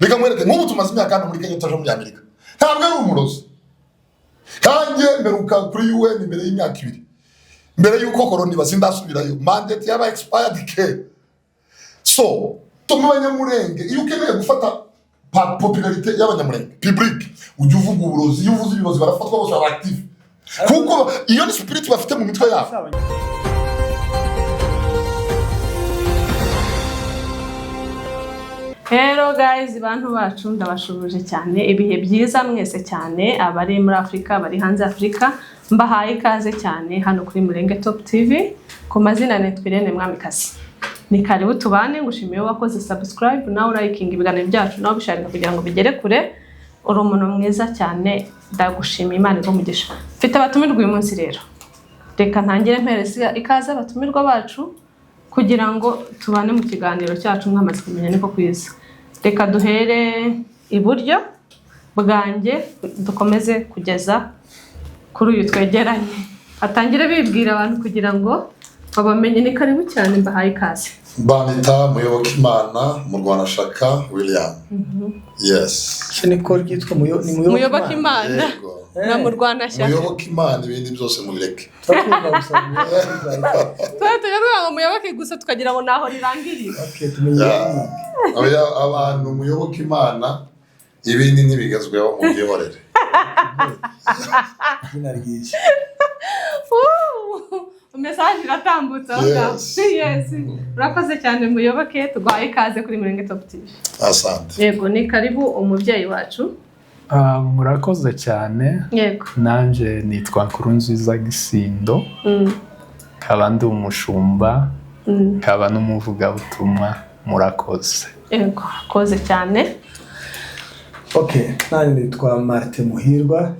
reka mwereke nk'ubu tumaze imyaka muri Kenya tutaje muri Amerika ntabwo ari umurozi kandi mberuka kuri UN imbere y'imyaka 2 mbere yuko corona bazindasubirayo mandate yaba expired ke so tumubanyamurenge iyo ukeneye gufata popularité y'abanyamurenge public ujye uvuga uburozi iyo uvuze ibibazo barafatwa bose aba active kuko iyo ni spirit bafite mu mitwe yabo. Hello guys, bantu bacu ndabashubuje cyane ibihe byiza mwese cyane abari muri Afrika bari hanze Afrika mbahaye ikaze cyane hano kuri Murenge Top TV ku mazina Netwirene Mwamikazi. Ni karibu tubane ngushimiye wakoze subscribe nawe liking ibiganiro byacu nawe bisharika kugira ngo bigere kure uri umuntu mwiza cyane ndagushimiye Imana igumugisha. Mfite abatumirwa uyu munsi rero. Reka ntangire mpereza ikaze abatumirwa bacu kugira ngo tubane mu kiganiro cyacu mwamaze kumenya niko kwiza. Reka duhere iburyo bwanjye dukomeze kugeza kuri uyu twegeranye. Atangire bibwira abantu kugira ngo babamenye ni karibu cyane mbahaye ikaze. Banita Muyobokimana mu Rwanda Shaka William. Yes. Cyane ko ryitwa Muyobokimana. Na mu Rwanda Shaka. Muyobokimana ibindi byose mubireke. Tuyaruha ngo muyoboke gusa tukagira ngo naho rirangiriye. Okay, tumenye. Abantu Muyobokimana ibindi ntibigezweho mu byihorere. Binarigije. Message iratambutse aho. Yes. Urakoze cyane muyoboke tugwaye ikaze kuri Murenge Top TV. Asante. Yego ni karibu umubyeyi wacu. Murakoze cyane. Yego. Nanje nitwa Nkurunziza Gisindo. Kaba ndi umushumba. Kaba n'umuvuga butumwa murakoze. Yego, koze cyane. Okay, nanje nitwa Martin Muhirwa.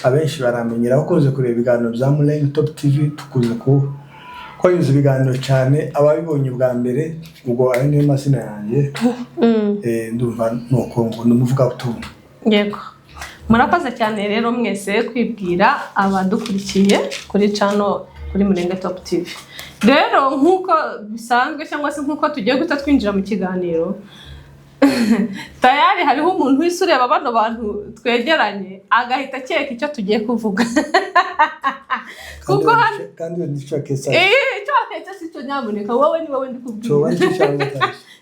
Abenshi baramenyera akoze kureba ibiganiro bya Murenge Top TV tukuze ko yuze ibiganiro cyane ababibonye bwa mbere ubwo ari niyo mazina yanjye. Ndumva nuko ngo numuvuga butumwa. Yego. Murakoze cyane rero mwese kwibwira abadukurikiye kuri channel kuri Murenge Top TV. Rero nkuko bisanzwe cyangwa se nkuko tugiye guta twinjira mu kiganiro tayari hariho umuntu wisureba bano bantu twegeranye agahita cyeka icyo tugiye kuvuga. Kuko kandi nicyo kesa. Icyo aketse sicyo nyaboneka wowe ni wowe ndikubwira.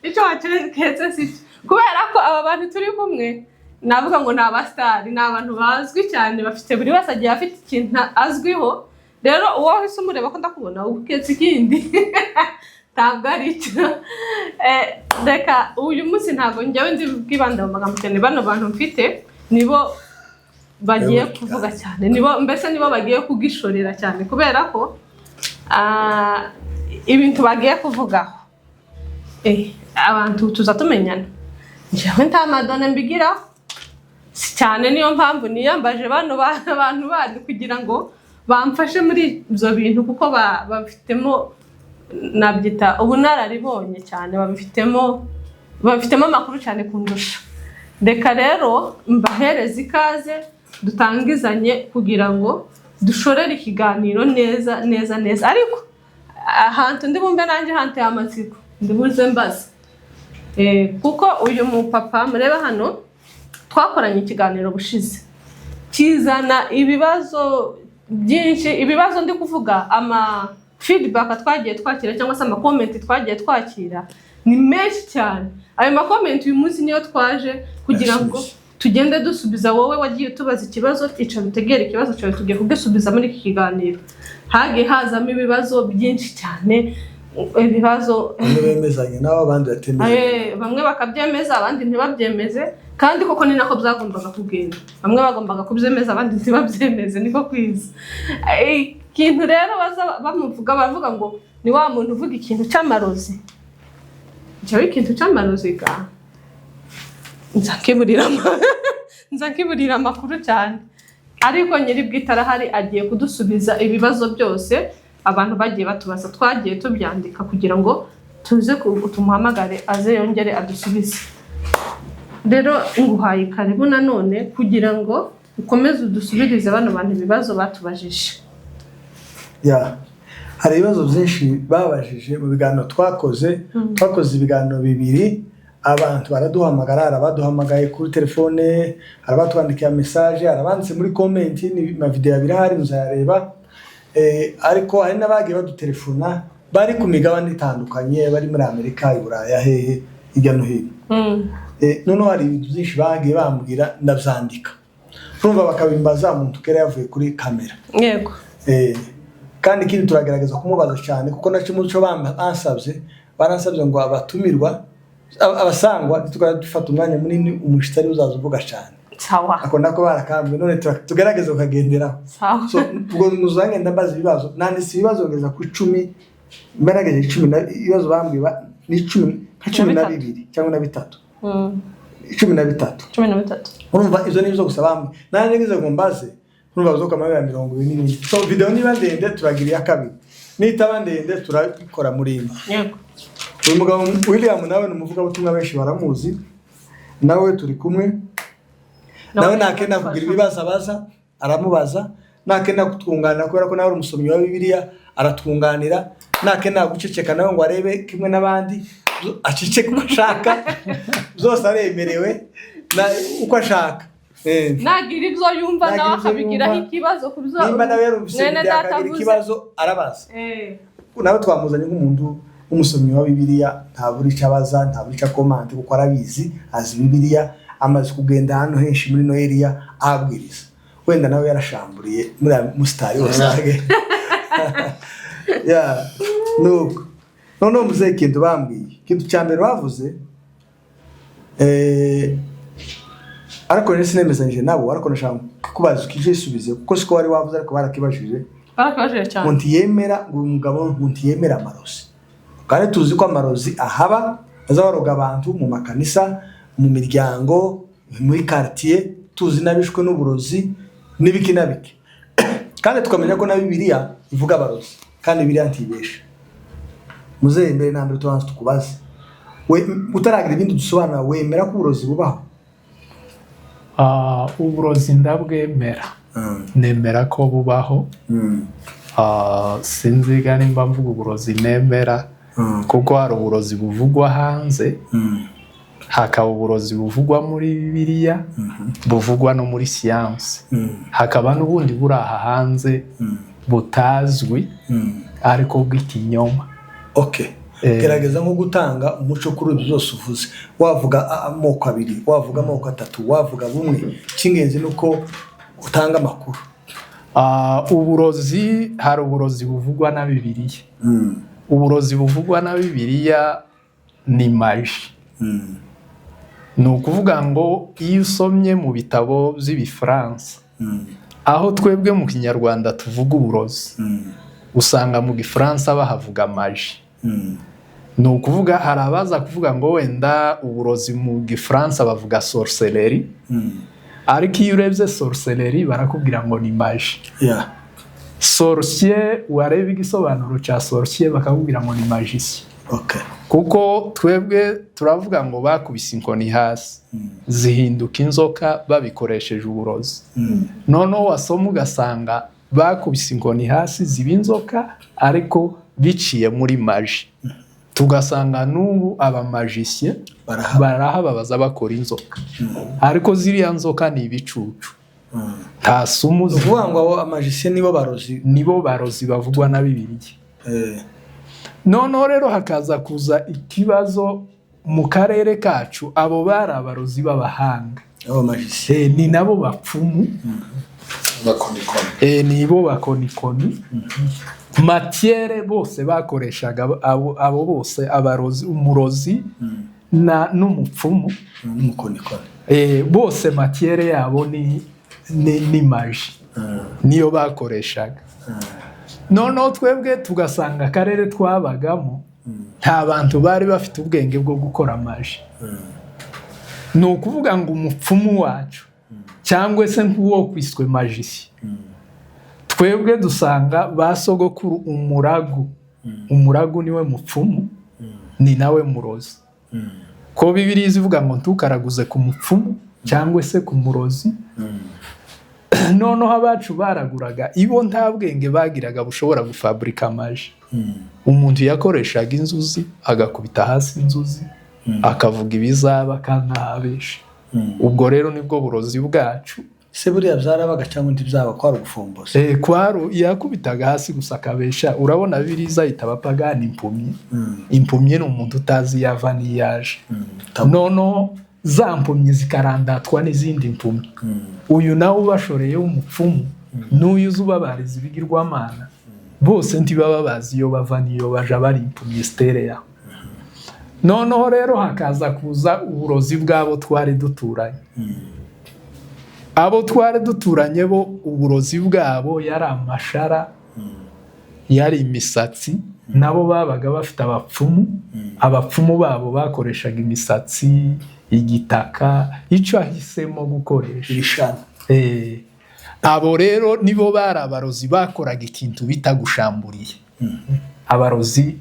Icyo aketse sicyo. Kubera ko aba bantu turi kumwe navuga ngo ni abastari ni abantu bazwi cyane bafite buri wese agiye afite ikintu azwiho. Rero uwo wese umureba ko ndakubona uketse ikindi ntabwo ari cyo. Reka uyu munsi ntabwo njyewe ndi bwibanda mu magambo cyane bano bantu mfite nibo bagiye kuvuga cyane nibo bagiye kugishorera cyane kubera ko ibintu bagiye kuvugaho abantu tuzatumenyana. Njyewe nta madone mbigira cyane niyo mpamvu niyambaje bano abantu bandi kugira ngo bamfashe muri ibyo bintu kuko bafitemo nabyita ubunararibonye cyane bafitemo amakuru cyane kundusha. Reka rero mbahereza ikaze dutangizanye kugira ngo dushorere ikiganiro neza ariko ahantu ndi bumbe nanjye hante amatsiko ndibuze mbaza kuko uyu mupapa mureba hano twakoranye ikiganiro bushize kizana ibibazo byinshi ibibazo ndi kuvuga ama feedback twagiye twakira cyangwa se ama comment twagiye twakira ni menshi cyane. Ayo ma comment uyu munsi niyo twaje kugira ngo tugende dusubiza wowe wagiye tubaza ikibazo ica bitegera ikibazo cyawe tugiye kugisubiza muri iki kiganiro. Hage hazamo ibibazo byinshi cyane ibibazo bemezanye naho abandi batemeye. Bamwe bakabyemeza abandi ntibabyemeze kandi koko ni nako byagombaga kugenda. Bamwe bagombaga kubyemeza abandi ntibabyemeze niko kwiza. Ikintu rero bavuga ngo ni wa muntu uvuga ikintu cy'amarozi. Cyo ikintu cy'amarozi ga nzakiburira amakuru cyane ariko nyiri bwitara hari agiye kudusubiza ibibazo byose abantu bagiye batubaza twagiye tubyandika kugira ngo tuze tumuhamagare aze yongere adusubize. Rero nguhaye karibu nanone kugira ngo ukomeze udusubirize bano bantu ibibazo batubajije. Hari ibibazo byinshi babajije mu biganiro twakoze ibiganiro bibiri abantu baraduhamagara, arabaduhamagaye kuri telefone, arabatwandikiye message, arabanditse muri comment, ni amavideo birahari muzayareba. Ariko hari n'abagiye badutelefona bari ku migabane itandukanye, bari muri Amerika, i Buraya, hehe hirya no hino. Noneho hari ibintu byinshi bagiye bambwira ndabyandika, urumva bakabimbaza umuntu kera yavuye kuri kamera. Yego. Kandi ikindi turagerageza kumubaza cyane kuko naco muco bansabye ngo abatumirwa abasangwa tukadufata umwanya munini umushitari uzaza uvuga cyane. Sawa. Akunda ko barakambwe none tugerageza kugenderaho. Sawa. So ubwo muzange ndambaza ibibazo nanditse ibibazo ngeza ku 10 mbarageje 10 ibibazo bambwiye ni 12 cyangwa na 3. 13 urumva izo nizo gusa bambwiye nanje ngize ngo mbaze urumva bazoka amabera 20. So video niba ndende turagiriye kabiri nitaba ndende turabikora muri imwe. Yego. Uyu mugabo William nawe numuvuga butumwa benshi baramuzi, nawe turi kumwe. Nawe nakenda kugira ibibazo abaza aramubaza, nakenda kutwunganira kubera ko nawe umusomyi wa Bibiliya aratwunganira, nakenda guceceka nawe ngo arebe kimwe n'abandi aceceke uko ashaka zose aremerewe uko ashaka. Nagira ibyo yumva nawe akabigiraho ikibazo kubyo nimba nawe yarumvise akagira ikibazo arabaza. Nawe twamuzanye nk'umuntu umusomyi wa Bibiliya, ntaburi cyabaza ntaburi cya comment kuko arabizi azi Bibiliya, amaze kugenda hano henshi muri Noelia abwiriza. Wenda nawe yarashamburiye muri mustari wose. Nuko none muzeye kintu bambwiye kintu cyambere bavuze ariko nese nemezanje nabo ariko nashaka kubaza ukije subize kuko siko wari wavuze ariko barakibajije cyane. Munti yemera ngo umugabo munti yemera amarozi, kandi tuzi ko amarozi ahaba azabaroga abantu mu makanisa, mu miryango, muri quartier, tuzi nabishwe n'uburozi n'ibiki nabiki. Kandi tukamenya ko na Bibiliya ivuga abarozi kandi Bibiliya ntibesha. Muzeye mbere nambere tubanze tukubaze we utaragira ibindi dusobanura, wemera ko uburozi bubaho? Uburozi ndabwemera. Nemera ko bubaho. Sinziga nimba mvuga uburozi nemera kuko hari uburozi buvugwa hanze, hakaba uburozi buvugwa muri Bibiliya, buvugwa no muri siyansi, hakaba n'ubundi buri aha hanze butazwi ariko bw'ikinyoma. Okay. Gerageza nko gutanga umuco kuri ibyo byose uvuze, wavuga amoko abiri, wavuga amoko atatu, wavuga bumwe, cy'ingenzi nuko utanga amakuru. Uburozi, hari uburozi buvugwa na Bibiliya. Uburozi buvugwa na Bibiliya ni maji. Ni ukuvuga ngo iyo usomye mu bitabo by'Ibifaransa, aho twebwe mu Kinyarwanda tuvuga uburozi, usanga mu Gifaransa bahavuga maji. Ni ukuvuga hari abaza kuvuga ngo wenda uburozi mu Gifaransa bavuga sorcellerie, ariko iyo urebye sorcellerie barakubwira ngo ni maji. Sorcier, wareba igisobanuro cya sorcier bakakubwira ngo ni magicien. Kuko twebwe turavuga ngo bakubise inkoni hasi zihinduka inzoka babikoresheje uburozi. Noneho wasoma ugasanga bakubise inkoni hasi ziba inzoka ariko biciye muri maji. Tugasanga n'ubu aba magicien barahababaza bakora inzoka, ariko ziriya nzoka ni ibicucu. Nta sumu uvuga ngo abo amagicien nibo barozi bavugwa na Bibiliya. Noneho rero hakaza kuza ikibazo mu karere kacu, abo bari abarozi b'abahanga, abo magicien ni nabo bapfumu, nibo bakonikoni. Matiere bose bakoreshaga abo bose abarozi, umurozi n'umupfumu n'umukonikoni, bose matiere yabo ni maji, niyo bakoreshaga. Noneho twebwe tugasanga akarere twabagamo nta bantu bari bafite ubwenge bwo gukora maji. Ni ukuvuga ngo umupfumu wacu cyangwa se nk'uwo kwiswe magicien, twebwe dusanga basogokuru umuragu niwe mupfumu, ni nawe murozi. Ko Bibiliya ivuga ngo ntukaraguze ku mupfumu cyangwa se ku murozi. Noneho abacu baraguraga, ibo nta bwenge bagiraga bushobora gufabrika maji. Umuntu yakoreshaga inzuzi agakubita hasi inzuzi akavuga ibizaba akanabesha. Ubwo rero nibwo burozi bwacu. Se buriya byarabaga cyangwa ntibyaba kwari ugufomboza? Kwaro yakubitaga hasi gusa akabesha. Urabona Bibiliya yita abapagani impumyi. Impumyi ni umuntu utazi yava n'iyaje. Nono za mpumyi zikarandatwa n'izindi mpumyi. Uyu nawe ubashoreye w'umupfumu n'uyu uzubabariza ibigirwamana bose ntibaba bazi iyo bava n'iyo baja bari impumyi stereya. Noneho rero hakaza kuza uburozi bwabo twari duturanye. Abo twari duturanye bo uburozi bwabo yari amashara, yari imisatsi, nabo babaga bafite abapfumu. Abapfumu babo bakoreshaga imisatsi, igitaka, icyo ahisemo gukoresha ibishana. Abo rero nibo bari abarozi bakoraga ikintu bita gushamburiye. Abarozi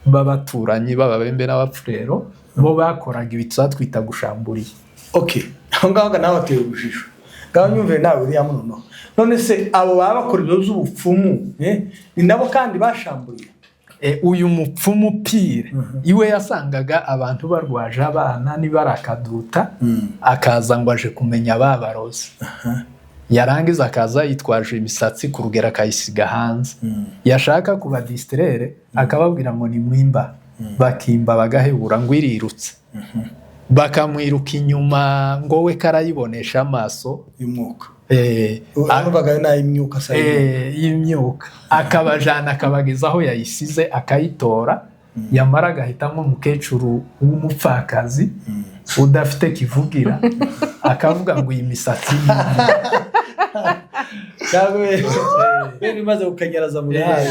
b'abaturanyi b'ababembe n'abapfurero bo bakoraga ibitsa twita gushamburiye. Okay, aho ngaho nawe ateye ubujisho. Ngaho nyumve nawe uriya munono. None se abo baba bakora ibyo z'ubupfumu, ni nabo kandi bashamburiye. Uyu mupfumu pire iwe yasangaga abantu barwaje abana nibarakaduta akaza ngo aje kumenya babarozi. Yarangiza akaza yitwaje imisatsi ku rugero akayisiga hanze. Yashaka kuba distrere akababwira ngo ni mwimba, bakimba bagahebura ngo irirutse. Bakamwiruka inyuma ngo we karayibonesha amaso y'umwuka. Arubaga nayo imyuka sa y'imyuka. Akabajana akabageza aho yayisize akayitora. Yamara agahitamo umukecuru w'umupfakazi udafite kivugira akavuga ngo iyi misatsi bene maze ukanyaraza muri hayi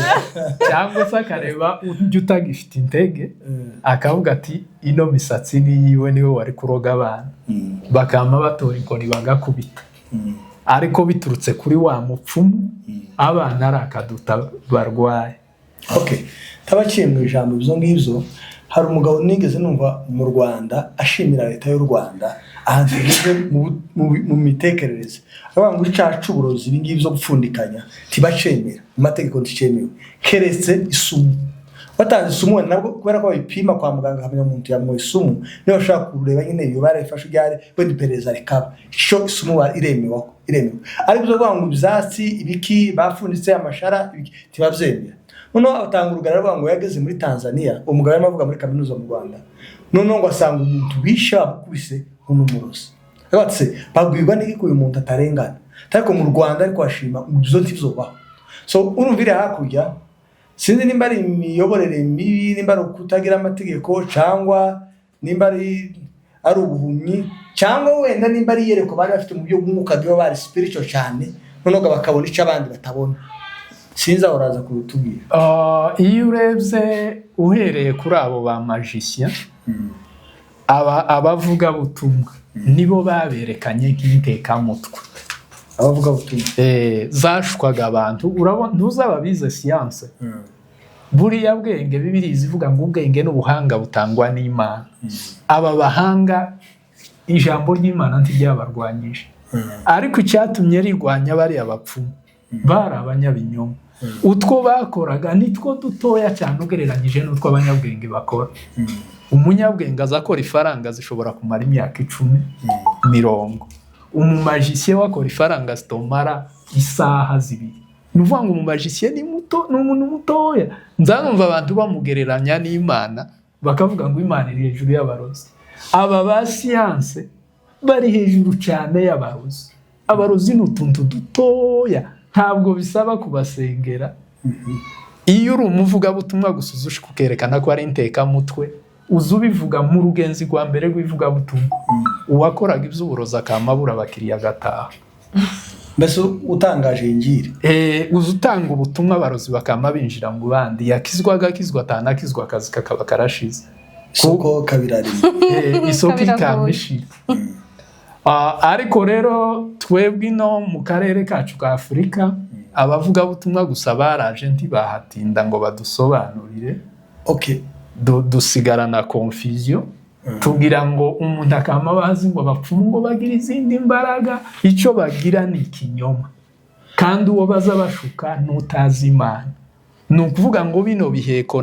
cyangwa se akareba ujya utagifite intege akavuga ati ino misatsi ni yiwe niwe wari kuroga abana. Bakama batora inkoni bagakubita. Ariko biturutse kuri wa mupfumu abana arakaduta barwaye. Okay, tabaciye mu ijambo bizo ngivyo. Hari umugabo nigeze numva mu Rwanda ashimira leta y'u Rwanda ahanze mu mitekerereze. Avuga ngo icacu uburozi ibingibi byo gupfundikanya tibacemera amategeko nticemewe keretse isumu. Batanze isumu nabwo kubera ko bipima kwa muganga hamwe n'umuntu yamwe isumu niyo bashaka kureba nyine iyo barafashe byari wenda iperereza rekaba cyo isumu iremewe. Ari byo ngo ibyatsi ibiki bafunditse amashara tibavyemera. Noneho abatanga urugara ngo yageze muri Tanzania umugabo arimo avuga muri kaminuza mu Rwanda. Noneho ngo asanga umuntu bisha bakubise nk'umurozi. Abatse bagwirwa n'iki uyu muntu atarengana. Ariko mu Rwanda ariko ashima ibyo ntivyobaho. So urumvire hakurya sinzi nimba ari imiyoborere mibi, nimba ari kutagira amategeko cyangwa nimba ari ubuhumyi cyangwa wenda nimba ari yereko bari bafite mu byo bw'umwuka bari spiritual cyane noneho bakabona icyo abandi batabona. Sinza uraza kurutubwira. Iyo urebye uhereye kuri abo ba magicien abavuga butumwa nibo baberekanye nk'inteka mutwe. Abavuga butumwa zashwaga abantu. Urabona ntuzababize science. Buriya bwenge Bibiliya zivuga ngo ubwenge n'ubuhanga butangwa n'Imana. Aba bahanga ijambo ry'Imana ntijyabarwanyije. Ariko icyatumye rigwanya bari abapfumu bari abanyabinyoma. Utwo bakoraga nitwo dutoya cyane ugereranyije n'utwo abanyabwenge bakora. Umunyabwenge azakora ifaranga zishobora kumara imyaka 10-20. Umumagicien wakora ifaranga zitomara isaha 2. Nuvuga ngo umumagicien ni muto, n'umuntu mutoya. Nzanumva abantu bamugereranya n'Imana bakavuga ngo Imana iri hejuru y'abarozi. Aba ba science bari hejuru cyane y'abarozi. Abarozi n'utuntu dutoya ntabwo bisaba kubasengera. Iyo uri umuvuga butumwa gusuzushi kukerekana ko ari inteka mutwe uzubivuga mu rugenzi rwa mbere rw'ivuga butumwa. Uwakoraga iby'uburozi akamabura abakiriya gataha. Mbese utangaje injiri uzutanga ubutumwa abarozi bakama binjira mu bandi yakizwaga atanakizwa akazi kakaba karashize. Soko kabirari isoko ikamishira. Ariko rero twebwe no mu karere kacu ka Afurika abavuga butumwa gusa baraje ntibahatinda ngo badusobanurire. Okay, dusigarana confusion. Tugira ngo umuntu akama bazi ngo bapfumu ngo bagira izindi mbaraga. Icyo bagira ni ikinyoma kandi uwo baza bashuka n'utazi Imana. Ni ukuvuga ngo bino biheko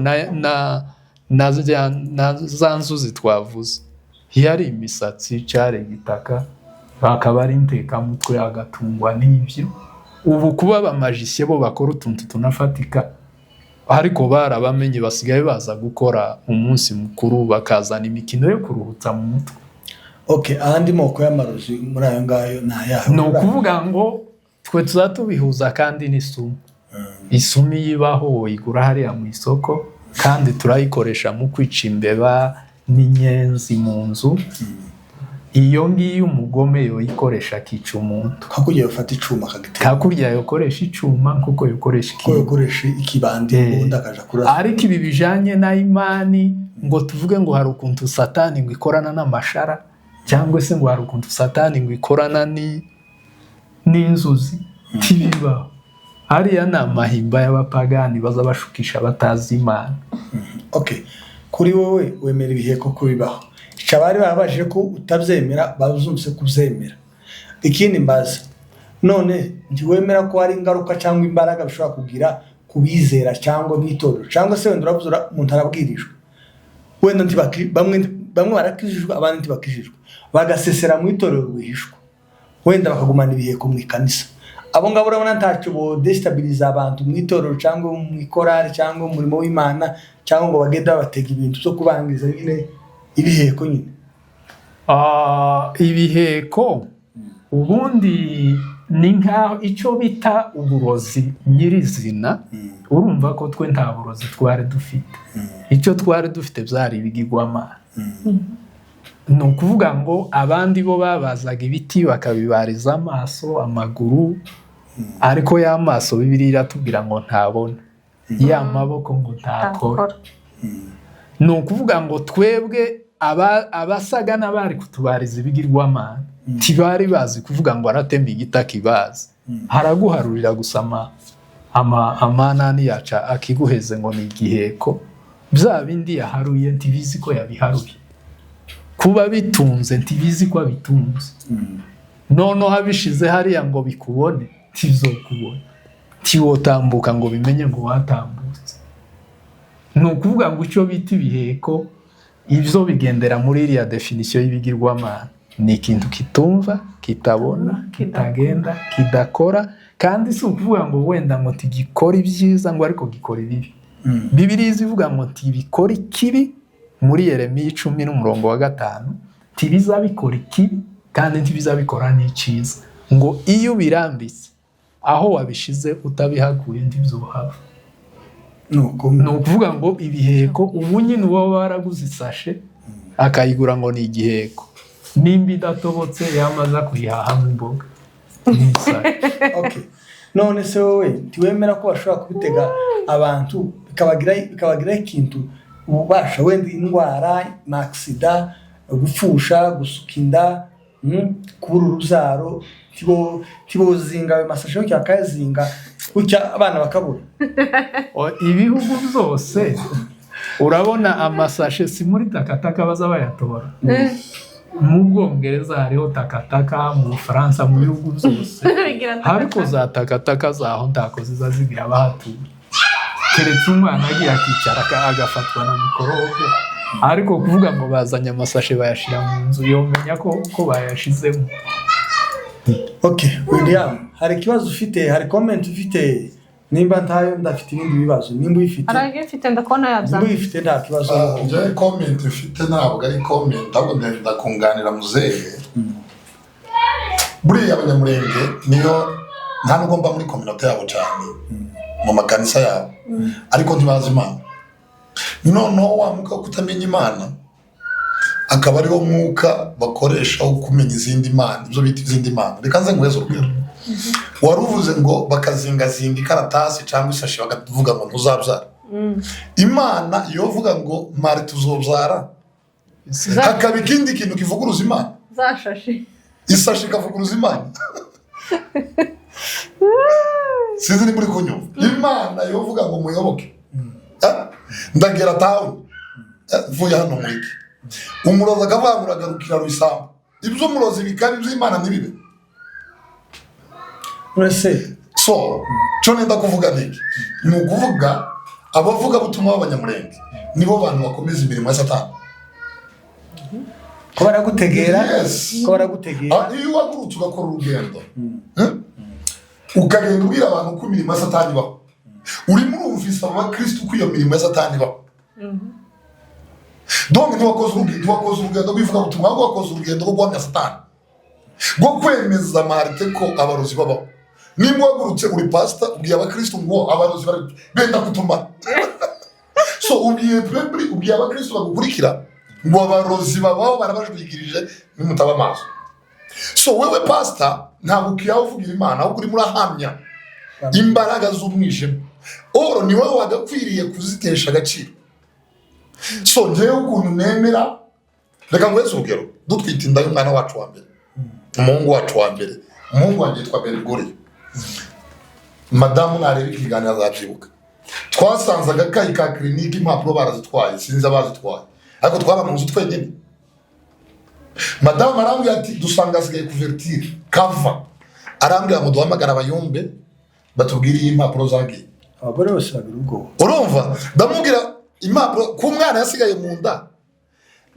na za nzuzi twavuze yari imisatsi cyari igitaka bakaba ari intekamutwe agatungwa n'ibyo. Ubu kuba abamajisye bo bakora utuntu tunafatika ariko barabamenye basigaye baza gukora umunsi mukuru bakazana imikino yo kuruhutsa mu mutwe. Okay, ahandi moko y'amarozi muri ayo ngayo nayaho. No kuvuga ngo twe tuzatubihuza kandi n'isumu. Isumi yibaho igura hariya mu isoko kandi turayikoresha mu kwica imbeba n'inyenzi mu nzu. Iyo ngiyo umugome yoyikoresha akica umuntu. Hakurya ufata icuma akagitera. Hakurya yokoresha icuma kuko yokoresha ko yokoresha ikibandi ubundi akaja kurasa. Ariko ibi bijanye na imani ngo tuvuge ngo hari ukuntu satani ngo ikorana n'amashara cyangwa se ngo hari ukuntu satani ngo ikorana n'inzuzi tibiba. Hariya ni amahimba y'abapagani baza bashukisha batazi Imana. Okay, kuri wowe wemera ibiheko ko bibaho. Bari babajije ko utabyemera bazumvise kubyemera. Ikindi mbaza none ntiwemera ko hari ingaruka cyangwa imbaraga bishobora kugira kubizera cyangwa mwitorero cyangwa se wenda urabuzura umuntu arabwirijwe wenda bamwe barakijijwe abandi ntibakijijwe bagasesera mu itorero rwihishwa wenda bakagumana ibiheko mu ikanisa. Abo ngabo urabona ntacyo bo destabilize abantu mu itorero cyangwa mu ikorari cyangwa mu murimo w'Imana cyangwa ngo bagenda batega ibintu byo kubangiza nyine ibiheko nyine. Ibiheko ubundi ni nkaho icyo bita uburozi nyirizina. Urumva ko twe nta burozi twari dufite. Icyo twari dufite byari ibigirwamana. Ni ukuvuga ngo abandi bo babazaga ibiti bakabibariza amaso amaguru ariko ya maso Bibiliya iratubwira ngo ntabona, ya maboko ngo ntakora. Ni ukuvuga ngo twebwe abasaga n'abari kutubariza ibigirwamana tibari bazi kuvuga ngo aratemba igitaka ibazi. Haraguharurira gusama amanani yaca akiguheze ngo ni igiheko. Bya bindi yaharuye ntibizi ko yabiharuye. Kuba bitunze ntibizi ko abitunze. Noneho habishize hariya ngo bikubone tizokubona. Tiwotambuka ngo bimenye ngo watambutse. Ni ukuvuga ngo icyo bita ibiheko ibyo bigendera muri iriya definition y'ibigirwamana. Ni ikintu kitumva, kitabona, kitagenda, kidakora kandi si ukuvuga ngo wenda ngo tigikora ibyiza ngo ariko gikora ibibi. Bibiliya ivuga ngo tibikora ikibi muri Yeremiya 10:5 tibizabikora ikibi kandi ntibizabikora n'icyiza. Ngo iyo ubirambitse aho wabishize utabihaguye ndibyohaba. Ni ukuvuga ngo ibiheko ubu nyine uba waraguze isashe akayigura ngo ni igiheko. Nimba idatobotse yamaza kuyihaha mu mboga. Okay. None se wowe ntiwemera ko bashobora kubitega abantu bikabagira ikintu ubasha wenda indwara n'aksida gupfusha gusuka inda kubura urubyaro tibozinga ayo masashe yo cyakazinga kucya abana bakabura. Ibihugu byose urabona amasashe si muri takataka baza bayatora. Mu Bwongereza hariho takataka, mu Bufaransa, mu bihugu byose ariko za takataka zaho ntako ziza zigira abahatuye. Keretse umwana agiye akicara agafatwa na mikorobe ariko kuvuga ngo bazanye amasashe bayashira mu nzu yomenya ko bayashizemo. Okay, William, hari kibazo ufite, hari comment ufite? Nimba ntayo ndafite ibindi bibazo. Nimba uyifite? Aragifite ndakona yabza. Nimba uyifite nta kibazo. Nje comment ufite ntabwo ari comment ahubwo ndakunganira muzehe. Buriya abanyamurenge niyo nta nugomba muri community yabo cyane mu makanisa yabo ariko ntibazi Imana. Noneho wa mwuka kutamenya Imana akaba ariwo mwuka bakoresha wo kumenya izindi mana, ibyo bita izindi mana. Reka nze ngweze urugero. Waruvuze ngo bakazingazinga ikaratasi cyangwa isashi bakavuga ngo ntuzabyara. Imana iyo vuga ngo mari tuzobyara hakaba ikindi kintu kivuguruza Imana. Zashashi. Isashi kavuguruza Imana. Sinzi ni muri kunyumva. Imana iyo vuga ngo muyoboke. Ndagera tawe. Vuya hano mwiki. Umurozi akavangura agarukira ruisamba. Ibyo umurozi bikari by'Imana nibibe. Urase So, cyo nenda kuvuga niki? Ni ukuvuga abavuga butumwa b'abanyamurenge nibo bantu bakomeza imirimo ya Satani. ko baragutegera Yes. ko baragutegera Iyo wagurutse ugakora urugendo ukagenda ubwira abantu ko imirimo ya Satani ibaho, urimo urumvisa abakristo ko iyo mirimo ya Satani ibaho. Donc ntiwakoze urugendo rw'ivugabutumwa, ahubwo wakoze urugendo rwo guhamya Satani, rwo kwemeza Marite ko abarozi babaho. Nimba wagurutse uri pastor ubwiye abakristo ngo abarozi benda kutumara so ubwiye abakristo bagukurikira ngo abarozi babaho barabajwigirije nimutaba amaso. So wewe pastor ntabwo ukiyaho uvugira Imana, ahubwo urimo urahamya imbaraga z'umwijima. Oro ni wowe wagakwiriye kuzitesha agaciro. So njyewe ukuntu nemera, reka ngweze urugero, dutwite inda y'umwana wacu wa mbere, umuhungu wacu wa mbere, umuhungu wanjye yitwa Berigori. Madamu nareba ikiganiro azabyibuka, twasanze agakayi ka clinique impapuro barazitwaye, sinzi abazitwaye, ariko twaba mu nzu twenyine. Madamu arambwira ati dusanga asigaye couverture kava, arambwira ngo duhamagara abayumbe batubwiriye impapuro zagiye. abagore bose bagira ubwoba. Urumva ndamubwira impapuro ku mwana yasigaye mu nda,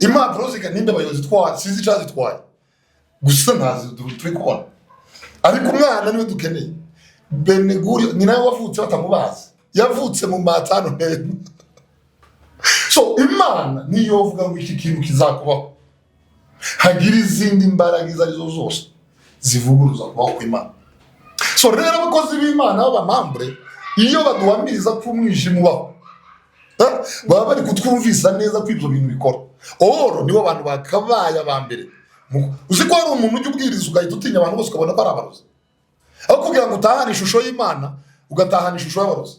impapuro nimba abayobozi twaye sinzi icyo zitwaye, gusa ntazi turi kubona, ariko umwana niwe dukeneye. Beneguri ni nawe wavutse batamubazi, yavutse mu matano ntego. So Imana niyo uvuga ngo iki kintu kizakubaho, hagira izindi mbaraga izo arizo zose zivuguruza kubaho kw'Imana. So rero abakozi b'Imana b'abamambure iyo baduhamiriza ko umwijima ubaho, baba bari kutwumvisa neza ko ibyo bintu bikora. Oro nibo bantu bakabaye abambere. Uzi ko hari umuntu ujya ubwiriza ugahita utinya abantu bose ukabona ko ari abarozi, aho kugira ngo utahane ishusho y'Imana ugatahana ishusho y'abarozi.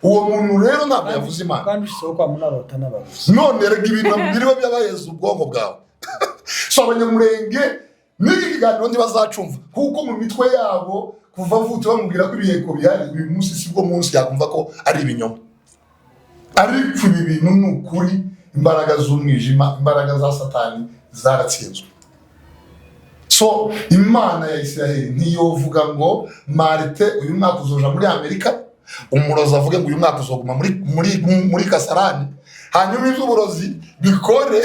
Uwo muntu rero ntabwo yavuze Imana, kandi ushoboka kwa munarota n'abarozi. none rega ibintu biriwe by'abayeza ubwonko bwawe. So abanyamurenge n'iki kiganiro ntibazacumva, kuko mu mitwe yabo kuva avutse bamubwira ko ibiheko bihari, uyu munsi si bwo munsi yakumva ko ari ibinyoma. Ariko ibi bintu ni ukuri, imbaraga z'umwijima, imbaraga za Satani zaratsinzwe. So Imana ya Isiraheli ntiyovuga ngo Marite uyu mwaka uzoja muri Amerika, umurozi avuge ngo uyu mwaka uzoguma muri Kasarani, hanyuma iby'uburozi bikore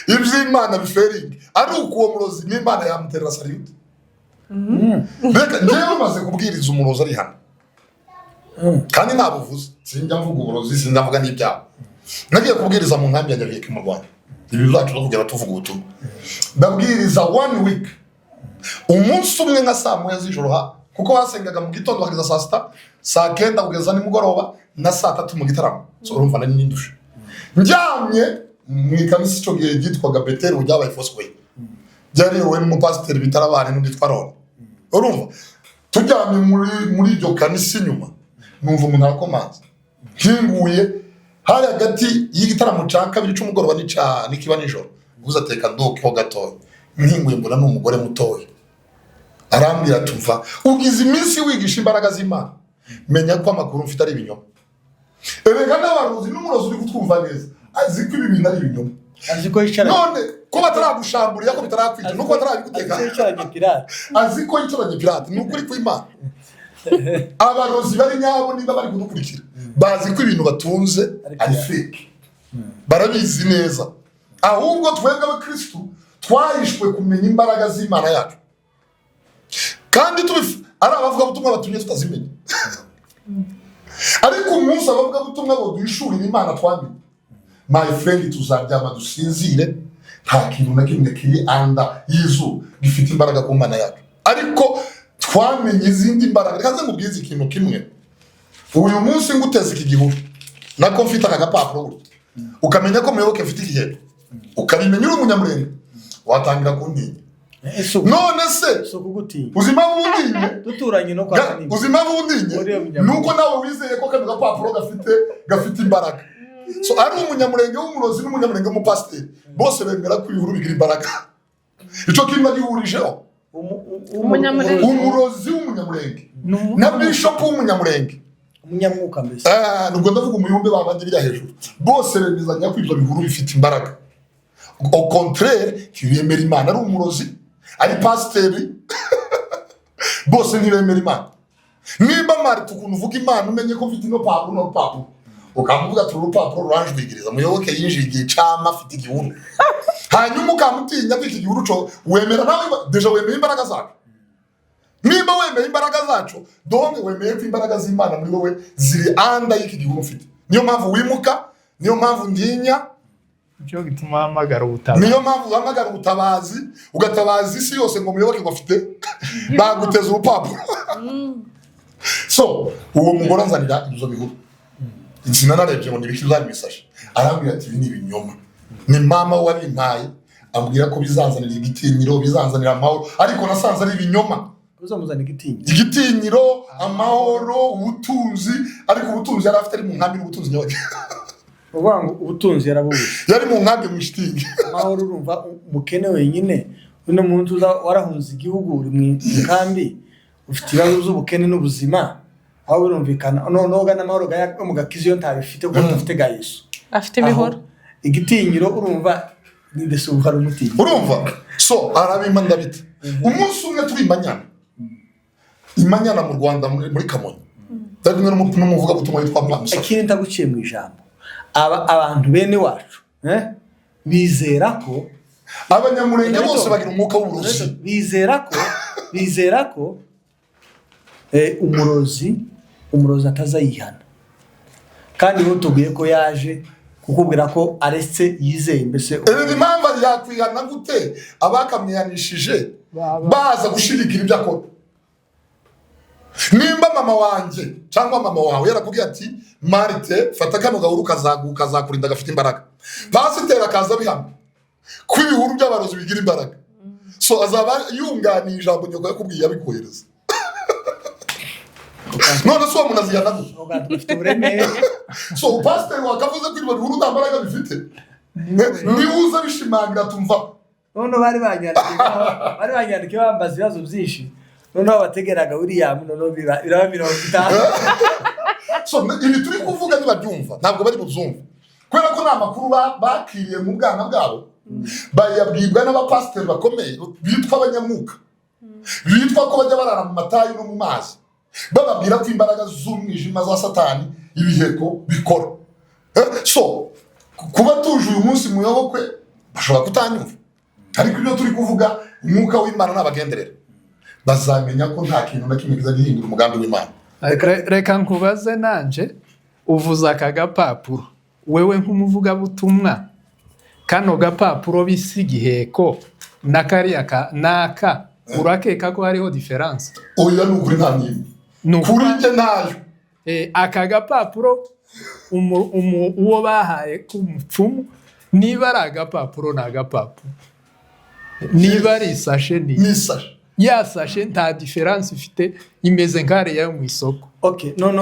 iby'Imana biferinge. Ari uko uwo murozi n'Imana yamuterera salute. Reka njyewe maze kubwiriza umurozi ari hano, kandi ntabuvuze, sinjya mvuga uburozi, sinjya mvuga n'ibyaha. Nagiye kubwiriza mu nkambi ya Nyabiheke mu Rwanda, ibi bizacu no kugera tuvuga ubutumwa. Ndabwiriza 1 week, umunsi umwe nka saa 9 z'ijoro, kuko wasengaga mu gitondo bakageza saa 6, saa 9 kugeza nimugoroba na saa 3 mu gitaramo. So urumva nari nindusha, njyamye mu ikanisa icyo gihe ryitwaga Beteli ujyabaye Fosway, byariyobowe n'umupasiteri bitarabane n'undi twarona. Urumva tujyamye muri iryo kanisa inyuma, numva umuntu arakomanza, nkinguye hari hagati y'igitaramo cya kabiri cy'umugoroba n'ikiba nijoro, uvuze ateka ndokeho gatoya, nkinguye mbona n'umugore mutoya arambwira tumva ugize iminsi wigisha imbaraga z'Imana, menya ko amakuru mfite ari ibinyoma. Erega n'abarozi n'umurozi uri kutwumva neza azi ko ibi bintu ari ibinyoma, azi ko yicara none ko bataragushamburiye ko bitarakwita nuko batarabiguteka, azi ko yicaranye pirate n'ukuri kw'Imana. Abarozi bari nyabo niba bari kudukurikira bazi ko ibintu batunze ari fake, barabizi neza. Ahubwo twebwe abakristo twahishwe kumenya imbaraga z'Imana yacu, kandi ari abavuga butumwa batumye tutazimenya. Ariko umunsi abavuga butumwa bo duhishurira Imana twamenye, my friend, tuzaryama dusinzire nta kintu na kimwe kiri anda y'izuba gifite imbaraga ku Mana yacu. Ariko twamenye izindi mbaraga. Kaze ngubwize ikintu kimwe, uyu munsi nguteze iki gihuru nako mfite aka gapapuro, ukamenya ko muyoboke mfite igihero, ukabimenya uri umunyamurenge, watangira kuntinya. None se uzima bundinye duturanye no kwa nini, uzima bundinye nuko nawe wizeye ko kano gapapuro gafite imbaraga. So ari umunyamurenge w'umurozi n'umunyamurenge w'umupasiteri bose bemera ko ibihuru bigira imbaraga. Ico kintu bagihurijeho, umurozi w'umunyamurenge na bishop w'umunyamurenge, umunyamwuka mbese. Nubwo ndavuga umuyumbe babandi bya hejuru, bose bemezanya ko ibyo bihuru bifite imbaraga. Au contraire, kibemera Imana. Ari umurozi, ari pasiteri, bose ntibemera Imana. Niba Marite ukuntu uvuga Imana umenye ko mfite ino papuro, ukamuvuga ati urupapuro ruranjwigiriza muyoboke yinjiye igihe cama afite igihuru hanyuma ukamutinya ko iki gihuru co wemera nawe deja wemera imbaraga zacu nimba wemera imbaraga zacu donge wemeye ko imbaraga z'Imana muri wowe ziri anda y'iki gihuru ufite niyo mpamvu wimuka niyo mpamvu ndinya cyo gituma hamagara ubutabazi niyo mpamvu uhamagara ubutabazi ugatabaza isi yose ngo muyoboke bafite baguteza urupapuro so uwo mugore anzanira ibyo bihuru insina narebye ngo nibiki uzabisashe arambwira ati ibi ni ibinyoma ni mama wabimpaye ambwira ko bizanzanira igitinyiro bizanzanira amahoro ariko nasanze ari ibinyoma uzamuzana igitinyiro amahoro ubutunzi ariko ubutunzi yari afite ari mu nkambi n'ubutunzi nyabaga ubango ubutunzi yarabuze yari mu nkambi mu shitingi amahoro urumva umukene wenyine uno muntu warahunze igihugu uri mu nkambi ufite ibibazo by'ubukene n'ubuzima aho birumvikana noneho n'amahoro gayo mu gakizi yo ntabifite kuko afite ga Yesu afite imihoro igitinyiro urumva ni ndesubuka rumutinya urumva so arabima ndabite umunsi umwe turi imanyana mu Rwanda muri Kamonyi ndagumwe n'umuvuga butumwa yitwa Mwamusa akiri ndaguciye mu ijambo abantu bene wacu bizera ko abanyamurenge bose bagira umwuka w'uburozi bizera ko umurozi atazayihana kandi bo tuguye ko yaje kukubwira ko aretse yizeye mbese impamvu yakwihana gute abakamwihanishije baza gushirikira ibyo akora nimba mama wanje cyangwa mama wawe yarakubwiye ati Marite fata kano gahuru kazakurinda gafite imbaraga pasiteri akaza bihamya ko ibihuru by'abarozi bigira imbaraga so azaba yunganiye ijambo nyoko yakubwiye abikohereza none so umuntu azihana gute so pasiteri wakavuze ko ibyo bihuru nta mbaraga bifite niwuza bishimangira tumva none bari banyandikiye bambaza ibibazo byinshi noneho bategeraga William noneho biraba 50 so ibi turi kuvuga nibabyumva ntabwo bari bubyumva kubera ko nta makuru bakiriye mu bwana bwabo bayabwirwa n'abapasiteri bakomeye bitwa abanyamwuka bitwa ko bajya barara mu matayi no mu mazi bababwira ko imbaraga z'umwijima za satani ibiheko bikora so kuba tuje uyu munsi muyobokwe bashobora kutanyumva ariko ibyo turi kuvuga umwuka w'Imana n'abagenderera bazamenya ko nta kintu na kimwe kiza gihindura umugambi w'Imana reka nkubaze nanje uvuza aka gapapuro wewe nk'umuvugabutumwa kano gapapuro bisi igiheko n'akariya naka urakeka ko hariho diferanse oya n'ukuri nta n'imwe kuri njye nayo aka gapapuro uwo bahaye k'umupfumu niba ari agapapuro ni agapapuro niba ari isashe ni isashe yasashe nta diferanse ifite imeze nk'ariya yo mu isoko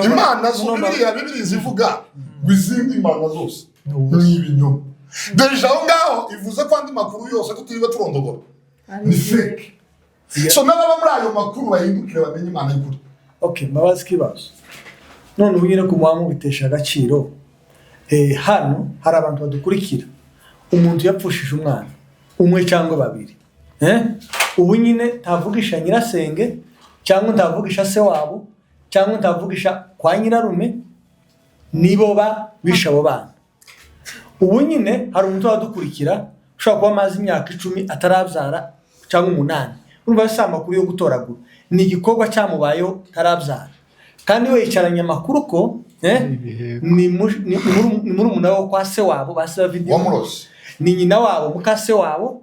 imana zo bibiri zivuga izindi mana zose ni ibinyoma deja aho ngaho ivuze ko andi makuru yose ko turiwe turondogora ni fake so n'ababa muri ayo makuru bahindukire bamenye Imana y'ukuri mbabazi kibazo none ubwire ko muhamu bitesha agaciro hano hari abantu badukurikira umuntu yapfushije umwana umwe cyangwa babiri ubu nyine ntavugisha nyirasenge cyangwa ntavugisha se wabo cyangwa ntavugisha kwa nyirarume nibo bisha abo bana ubu nyine hari umuntu wadukurikira ushobora kuba amazi imyaka 10 atarabyara cyangwa 8 urumva se amakuru yo gutoragura ni igikorwa cyamubayeho tarabyara kandi we yicaranye amakuru ko ni muri umuntu wo kwa se wabo base video ni nyina wabo mukase wabo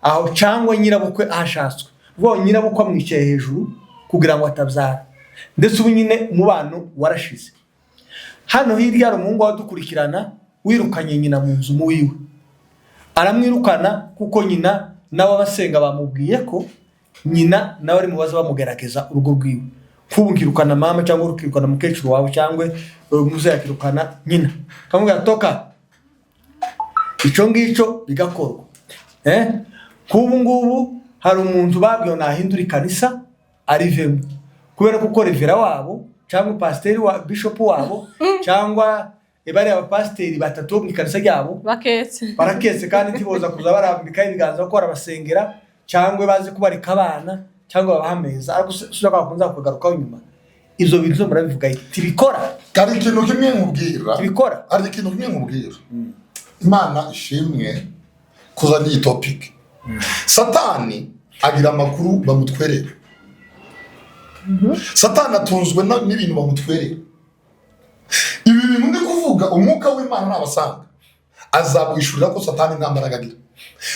aho cyangwa nyirabukwe ahashatswe ubwo nyirabukwe amwicaye hejuru kugira ngo atabyara ndetse ubu nyine umubano warashize hano hirya hari umuhungu wadukurikirana wirukanye nyina mu nzu mu wiwe aramwirukana kuko nyina nawe abasenga bamubwiye ko nyina nawe ari mubaza bamugerageza urugo rwiwe kubungirukana mama cyangwa urukirukana mukecuru wawe cyangwa muzayakirukana nyina kamubwira toka icyo ngicyo bigakorwa kubu ngubu hari umuntu babwiye nahindura ikanisa arivemo kubera ko revera wabo cyangwa pasiteri wa bishop wabo cyangwa bari abapasiteri batatu mu ikanisa ryabo baraketse kandi tiboza kuza barambika ibiganza ko barabasengera cyangwa bazi kubarika abana cyangwa babahameza ariko suza kwakunza kugarukaho nyuma ibyo bintu murabivuga tibikora hari ikintu kimwe nkubwira tibikora hari ikintu kimwe nkubwira Imana ishimwe kuzana iyi topic Satani agira amakuru bamutwerera Satani atunzwe n'ibintu bamutwerera ibi bintu ndi kuvuga umwuka w'Imana nabasanga azabwishurira ko Satani nta mbaraga agira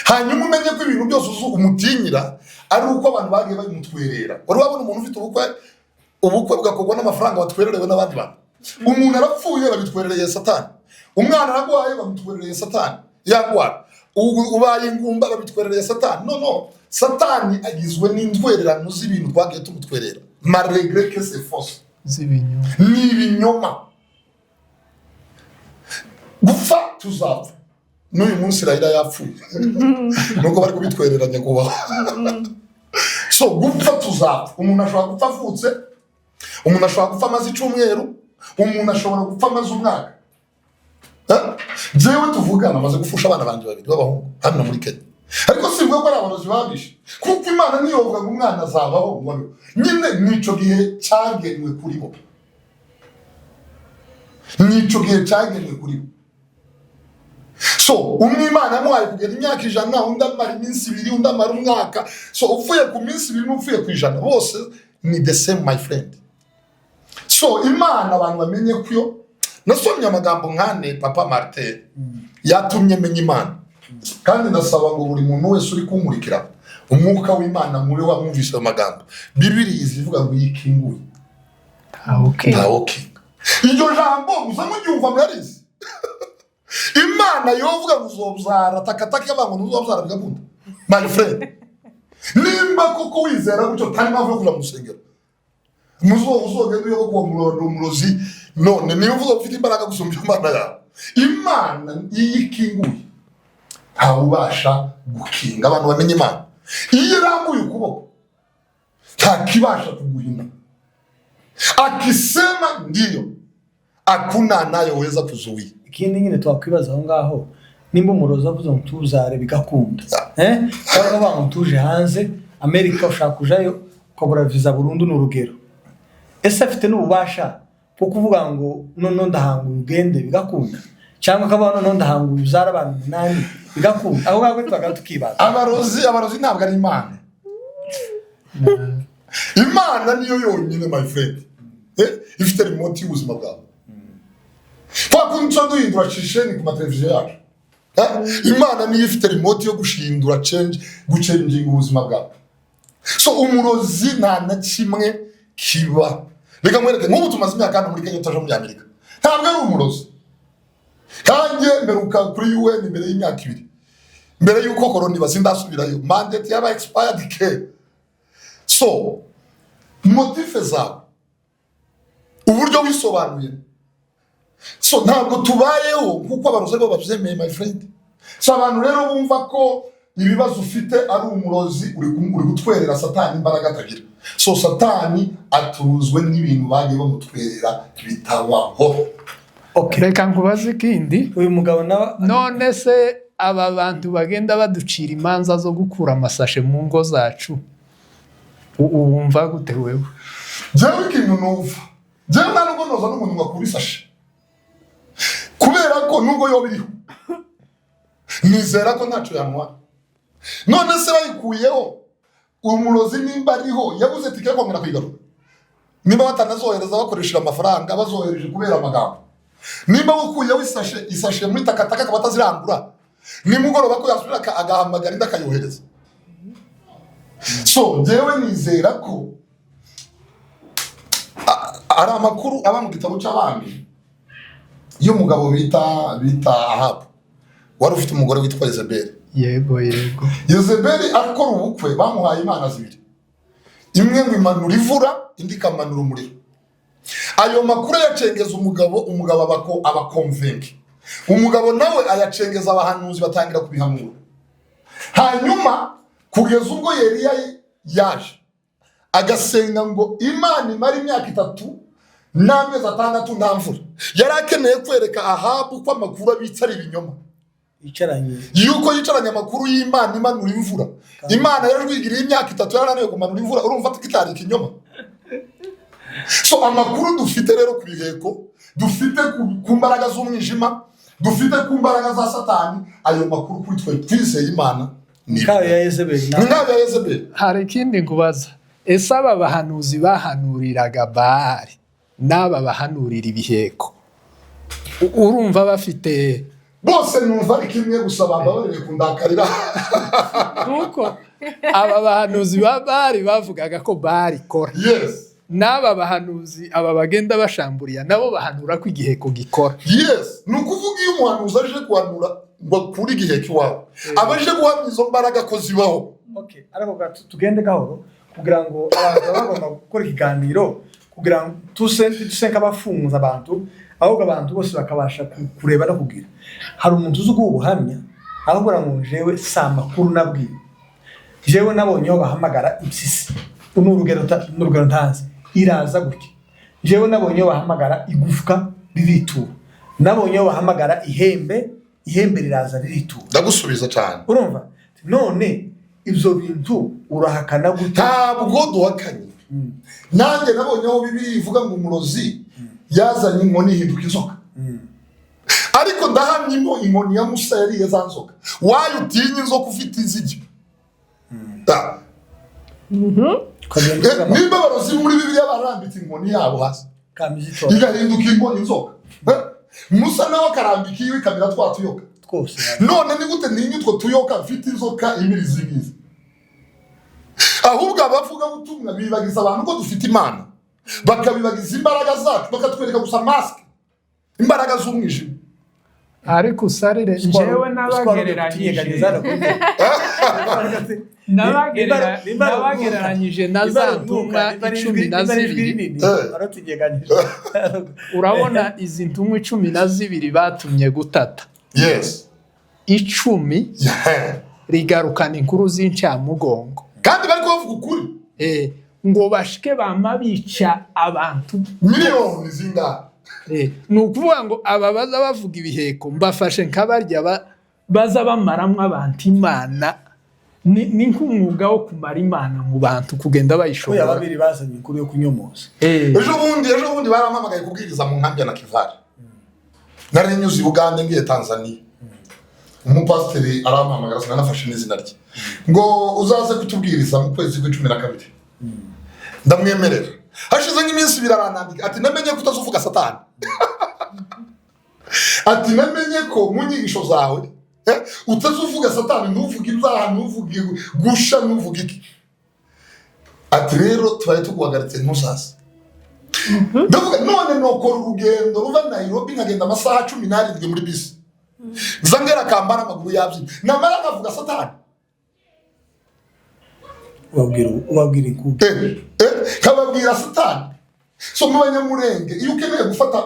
hanyuma umenye ko ibintu byose umutinyira ari uko abantu bagiye bamutwerera wari wabona umuntu ufite ubukwe bwakorwa n'amafaranga batwererewe n'abandi bantu umuntu arapfuye babitwerereye Satani umwana aragwaye bamutwerereye Satani yagwara ubaye ingumba babitwerereye Satani no Satani agizwe n'indwererano z'ibintu twagiye tumutwerera malgré que c'est fausse z'ibinyoma ni ibinyoma gupfa tuzapfa n'uyu munsi Raila yapfuye nuko bari kubitwerera nyakubahwa so gupfa tuzapfa umuntu ashobora gupfa avutse umuntu ashobora gupfa amaze icyumweru umuntu ashobora gupfa amaze umwaka jewe tuvugana amaze gufusha abana banje babiri b'abahungu hano muri Kenya ariko simvuga ko ari abarozi babishe kuko Imana niyo ivuga ngo umwana azabaho nyine nico gihe cyagenwe kuri bo nico gihe cyagenwe kuri bo so umwimana yamuhaye kugera imyaka 100 undi amara iminsi 2 undi amara umwaka so upfuye ku minsi 2 n'upfuye ku 100 bose ni the same my friend so Imana abantu bamenye ko yo nasomye amagambo nkane Papa Martin yatumye menya Imana kandi ndasaba ngo buri muntu wese uri kumurikira umwuka w'Imana muri wamwumvise amagambo Bibiliya izivuga ngo yikinguye okay iryo jambo muzamubyumva mwarize Imana yovuga ngo uzobyara takataka abantu uzobyara bigakunda my friend nimba koko wizera gutyo tani mpamvu kula musengero uzogenda uyo ko umurozi none niyo uvuga ufite imbaraga gusumbya Imana yawe Imana yikinguye ntawubasha gukinga abantu bamenye Imana iyo irambuye ukuboko ntakibasha kuguhina akisema ndiyo akuna anayeweza kuzuia ikindi nyine twakwibaza aho ngaho nimba umurozi avuze ngo tuzare bigakunda cyangwa abantu tuje hanze Amerika ushaka kujayo ukabura visa burundu n'urugero ese afite n'ububasha bwo kuvuga ngo none ndahanga ugende bigakunda cyangwa akaba none ndahanga uzara abantu 8 bigakunda aho ngaho twaga tukibaza abarozi ntabwo ari Imana Imana niyo yonyine my friend ifite remote y'ubuzima bwawe kwa kuncho duhindura chisheni ku mateleviziyo yacu Imana niyo ifite remote yo gushindura guchange ubuzima bwawe so umurozi nta na kimwe kiba reka mwereke nk'ubu tumaze imyaka muri Kenya tutaje muri Amerika ntabwo ari umurozi kandi mberuka kuri UN imbere y'imyaka 2 mbere yuko corona bazindasubirayo mandate yaba expired ke so motive za uburyo wisobanuye so ntabwo tubayeho kuko abarozi bo babyemeye my friend so abantu rero bumva ko ibibazo ufite ari umurozi uri gutwerera Satani imbaraga atagira so Satani atuzwe n'ibintu bagiye bamutwerera bitabaho reka nkubaze ikindi uyu mugabo none se aba bantu bagenda baducira imanza zo gukura amasashe mu ngo zacu wumva gute wewe jewe ikintu numva jewe nta nubwo noza n'umuntu ngo akure isashe kubera ko nubwo yo biriho nizera ko ntacyo yanwa none se bayikuyeho umurozi nimba ariho yabuze tike kongera kwigaruka nimba batanazohereza bakoresha amafaranga bazohereje kubera amagambo nimba ukuyeho isashe muri takataka akaba atazirangura nimugoroba ko yasubira agahamagara inda akayohereza so njyewe nizera ko ari amakuru aba mu gitabo cy'abami y'umugabo bita Ahabu wari ufite umugore witwa Yezebeli yego Yezebeli akora ubukwe bamuhaye imana zibiri imwe ngo imanura ivura indi kamanura umuriro ayo makuru yacengeza umugabo abakonvenke umugabo nawe ayacengeza abahanuzi batangira kubihanura hanyuma kugeza ubwo Eliya yaje agasenga ngo Imana imara imyaka 3 n'amezi 6 nta mvura yari akeneye kwereka Ahabu ko amakuru abitsa ari ibinyoma yuko yicaranye amakuru y'Imana imanura imvura Imana yarajwigiriye imyaka 3 yarananiwe kumanura imvura urumva tukitari ikinyoma So amakuru dufite rero ku biheko, dufite ku mbaraga z'umwijima, dufite ku mbaraga za Satani, ayo makuru kuri twe twizeye Imana ni Ngaho ya Yezebeli. ngaho ya Yezebeli. hari ikindi nkubaza, ese aba bahanuzi bahanuriraga Bahari n'aba bahanurira ibiheko urumva bafite Bose numva ari kimwe gusa bambabarire kundakarira. nuko aba bahanuzi ba Bahari bavugaga ko Bahari ikora, Yes. n'aba bahanuzi aba bagenda bashamburiya nabo bahanura ko igiheko gikora. Yes, nukuvuga iyo umuhanuzi aje guhanura ngo kuri giheko iwawe, abaje guhamya izo mbaraga ko zibaho. Okay, ariko tugende gahoro kugira ngo abantu bagomba gukora ikiganiro kugira ngo tusenka abafunza abantu, ahubwo abantu bose bakabasha kureba no kugira. Hari umuntu uzi ubuhamya ahubwo ngo jewe sa makuru nabwiye. Jewe nabonyeho bahamagara impyisi. N'urugero ntazi. Iraza gutya. Jewe nabonyeho bahamagara igufwa riritura. Nabonyeho bahamagara ihembe riraza riritura. Ndagusubiza cyane. Urumva? None ibyo bintu urahakana gute? Ntabwo duhakanye. Nanjye nabonyeho Bibiliya ivuga ngo umurozi yazanye inkoni ihinduka inzoka. Ariko ndahamya inkoni ya Musa yariye za nzoka. Wayo utinya inzoka ufite inzige. Nimba abarozi muri Bibiliya barambitse inkoni yabo hasi igahinduka inzoka. Musa nawe akarambika iwe ikamera twa tuyoka twose. None ni gute ninyi utwo tuyoka mfite inzoka imirizi ngizi? Ahubwo abavuga ubutumwa bibagiza abantu ko dufite Imana, bakabibagiza imbaraga zacu, bakatwereka gusa mask imbaraga z'umwijima. Ariko usarire njyewe nabagereranyije na za ntumwa 12. Urabona izi ntumwa 12 batumye gutata. Yes. 10 rigarukana inkuru z'incamugongo. Kandi bari kuvuga ukuri. Ngo bashike bama bica abantu miliyoni zingahe. Ni ukuvuga ngo aba baza bavuga ibiheko mbafashe nkabarya baza bamaramwe abantu Imana. Ni nk'umwuga wo kumara Imana mu bantu kugenda bayishobora. Ko yababiri bazanye inkuru yo kunyomoza. Ejo bundi barampamagaye kubwiriza mu nkambi ya Nakivale. Nari nyuze Uganda ngiye Tanzania. Umupasiteri arampamagara sinanafashe n'izina rye. Ngo uzaze kutubwiriza mu kwezi kwa 12. Ndamwemerera. Hashize nk'iminsi birarandika ati namenye ko utazuvuga Satani. Ati namenye ko mu nyigisho zawe utazuvuga Satani, ntuvuge ibyaha, ntuvuge gusha, ntuvuge iki. Ati rero tubaye tuguhagaritse ntuzaze. Ndavuga none nokora urugendo ruva Nairobi nkagenda amasaha 17 muri bisi. Zangera kambara amaguru yabyi. Namara kavuga Satani. Ubabwira inkuge. Kababwira Satani. So mu banyamurenge iyo ukeneye gufata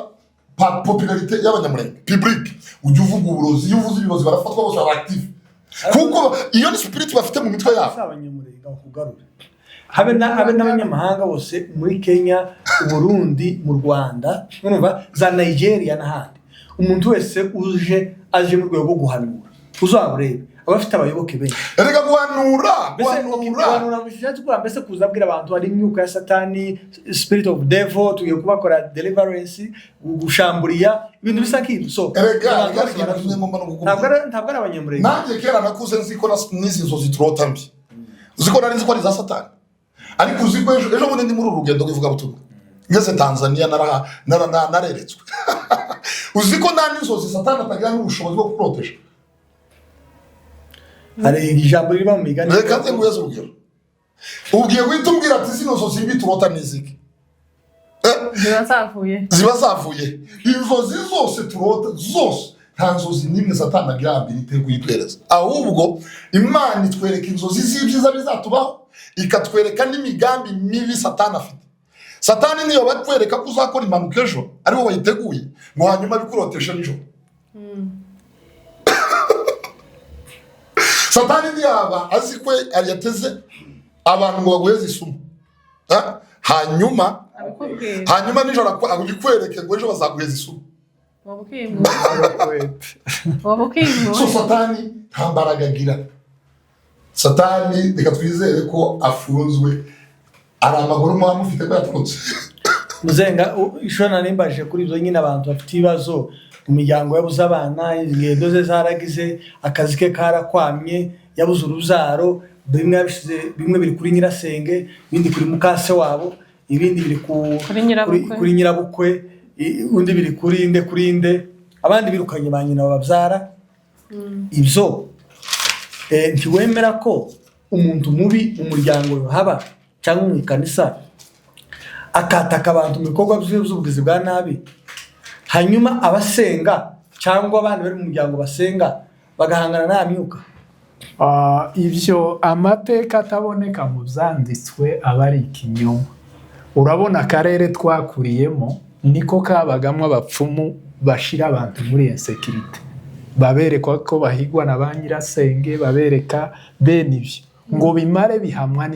popularité y'abanyamurenge public, ujye uvuga uburozi, iyo uvuze ibirozi barafatwa bose aba active. Kuko iyo ni spirit bafite mu mitwe yabo. Abanyamurenge bakugarura. Habe n'abanyamahanga bose muri Kenya, Burundi, mu Rwanda, urumva za Nigeria n'ahandi. Umuntu wese aje mu rwego rwo guhanura. Uzaburebe abafite abayoboke benshi. Erega guhanura bishatse kuba mbese kuzabwira abantu ari imyuka ya Satani, spirit of devil, tugiye kubakora deliverance, gushamburiya ibintu bisa nk'ibyo. So erega ntabwo ari abanyamurenge. Nanjye kera nakuze nzi ko n'izi nzozi turota mbi. Uziko nari nzi ko ari za Satani. Ariko uziko ejo bundi ndi muri urugendo rw'ivuga butumwa ngeze Tanzania nareretswe. Uziko nta n'inzozi Satani atagira n'ubushobozi bwo kuprotesha. Hari ijambo riba mu migani. Reka nze nguheze urugero. Ugiye guhita umbwira ati zino nzozi mbi turota n'iziki? Ziba zavuye. Inzozi zose turota zose nta nzozi n'imwe Satani agira abilite yo kuyitwereza. Ahubwo Imana itwereka inzozi z'ibyiza bizatubaho, ikatwereka n'imigambi mibi Satani afite. Satani niyo batwereka ko uzakora impanuka ejo aribo bayiteguye ngo hanyuma bikurotesha nijoro. Satani ntiyaba azi ko yateze abantu ngo baguheze isumo. Hanyuma nijoro akwereke ngo ejo bazaguheza isumo. So Satani nta mbaraga agira. Satani reka twizere ko afunzwe, ari amaguru mufite ko yaturutse. muzenga ishona nimbaje kuri ibyo nyine abantu bafite ibibazo mu miryango yabuze abana, ingendo ze zaragize, akazi ke karakwamye, yabuze urubyaro, bimwe biri kuri nyirasenge, ibindi kuri mukase wabo, ibindi biri kuri nyirabukwe, undi biri kuri inde, abandi birukanye ba nyina bababyara. Ibyo ntiwemera ko umuntu mubi mu muryango haba cyangwa mu ikanisa akataka abantu mu bikorwa by'ubugizi bwa nabi, hanyuma abasenga cyangwa abandi bari mu muryango basenga bagahangana nta myuka? Ibyo amateka ataboneka mu byanditswe aba ari ikinyoma. Urabona akarere twakuriyemo niko kabagamo abapfumu bashira abantu muri insekirite, babereka ko bahigwa na ba nyirasenge, babereka bene ibyo ngo bimare bihamwa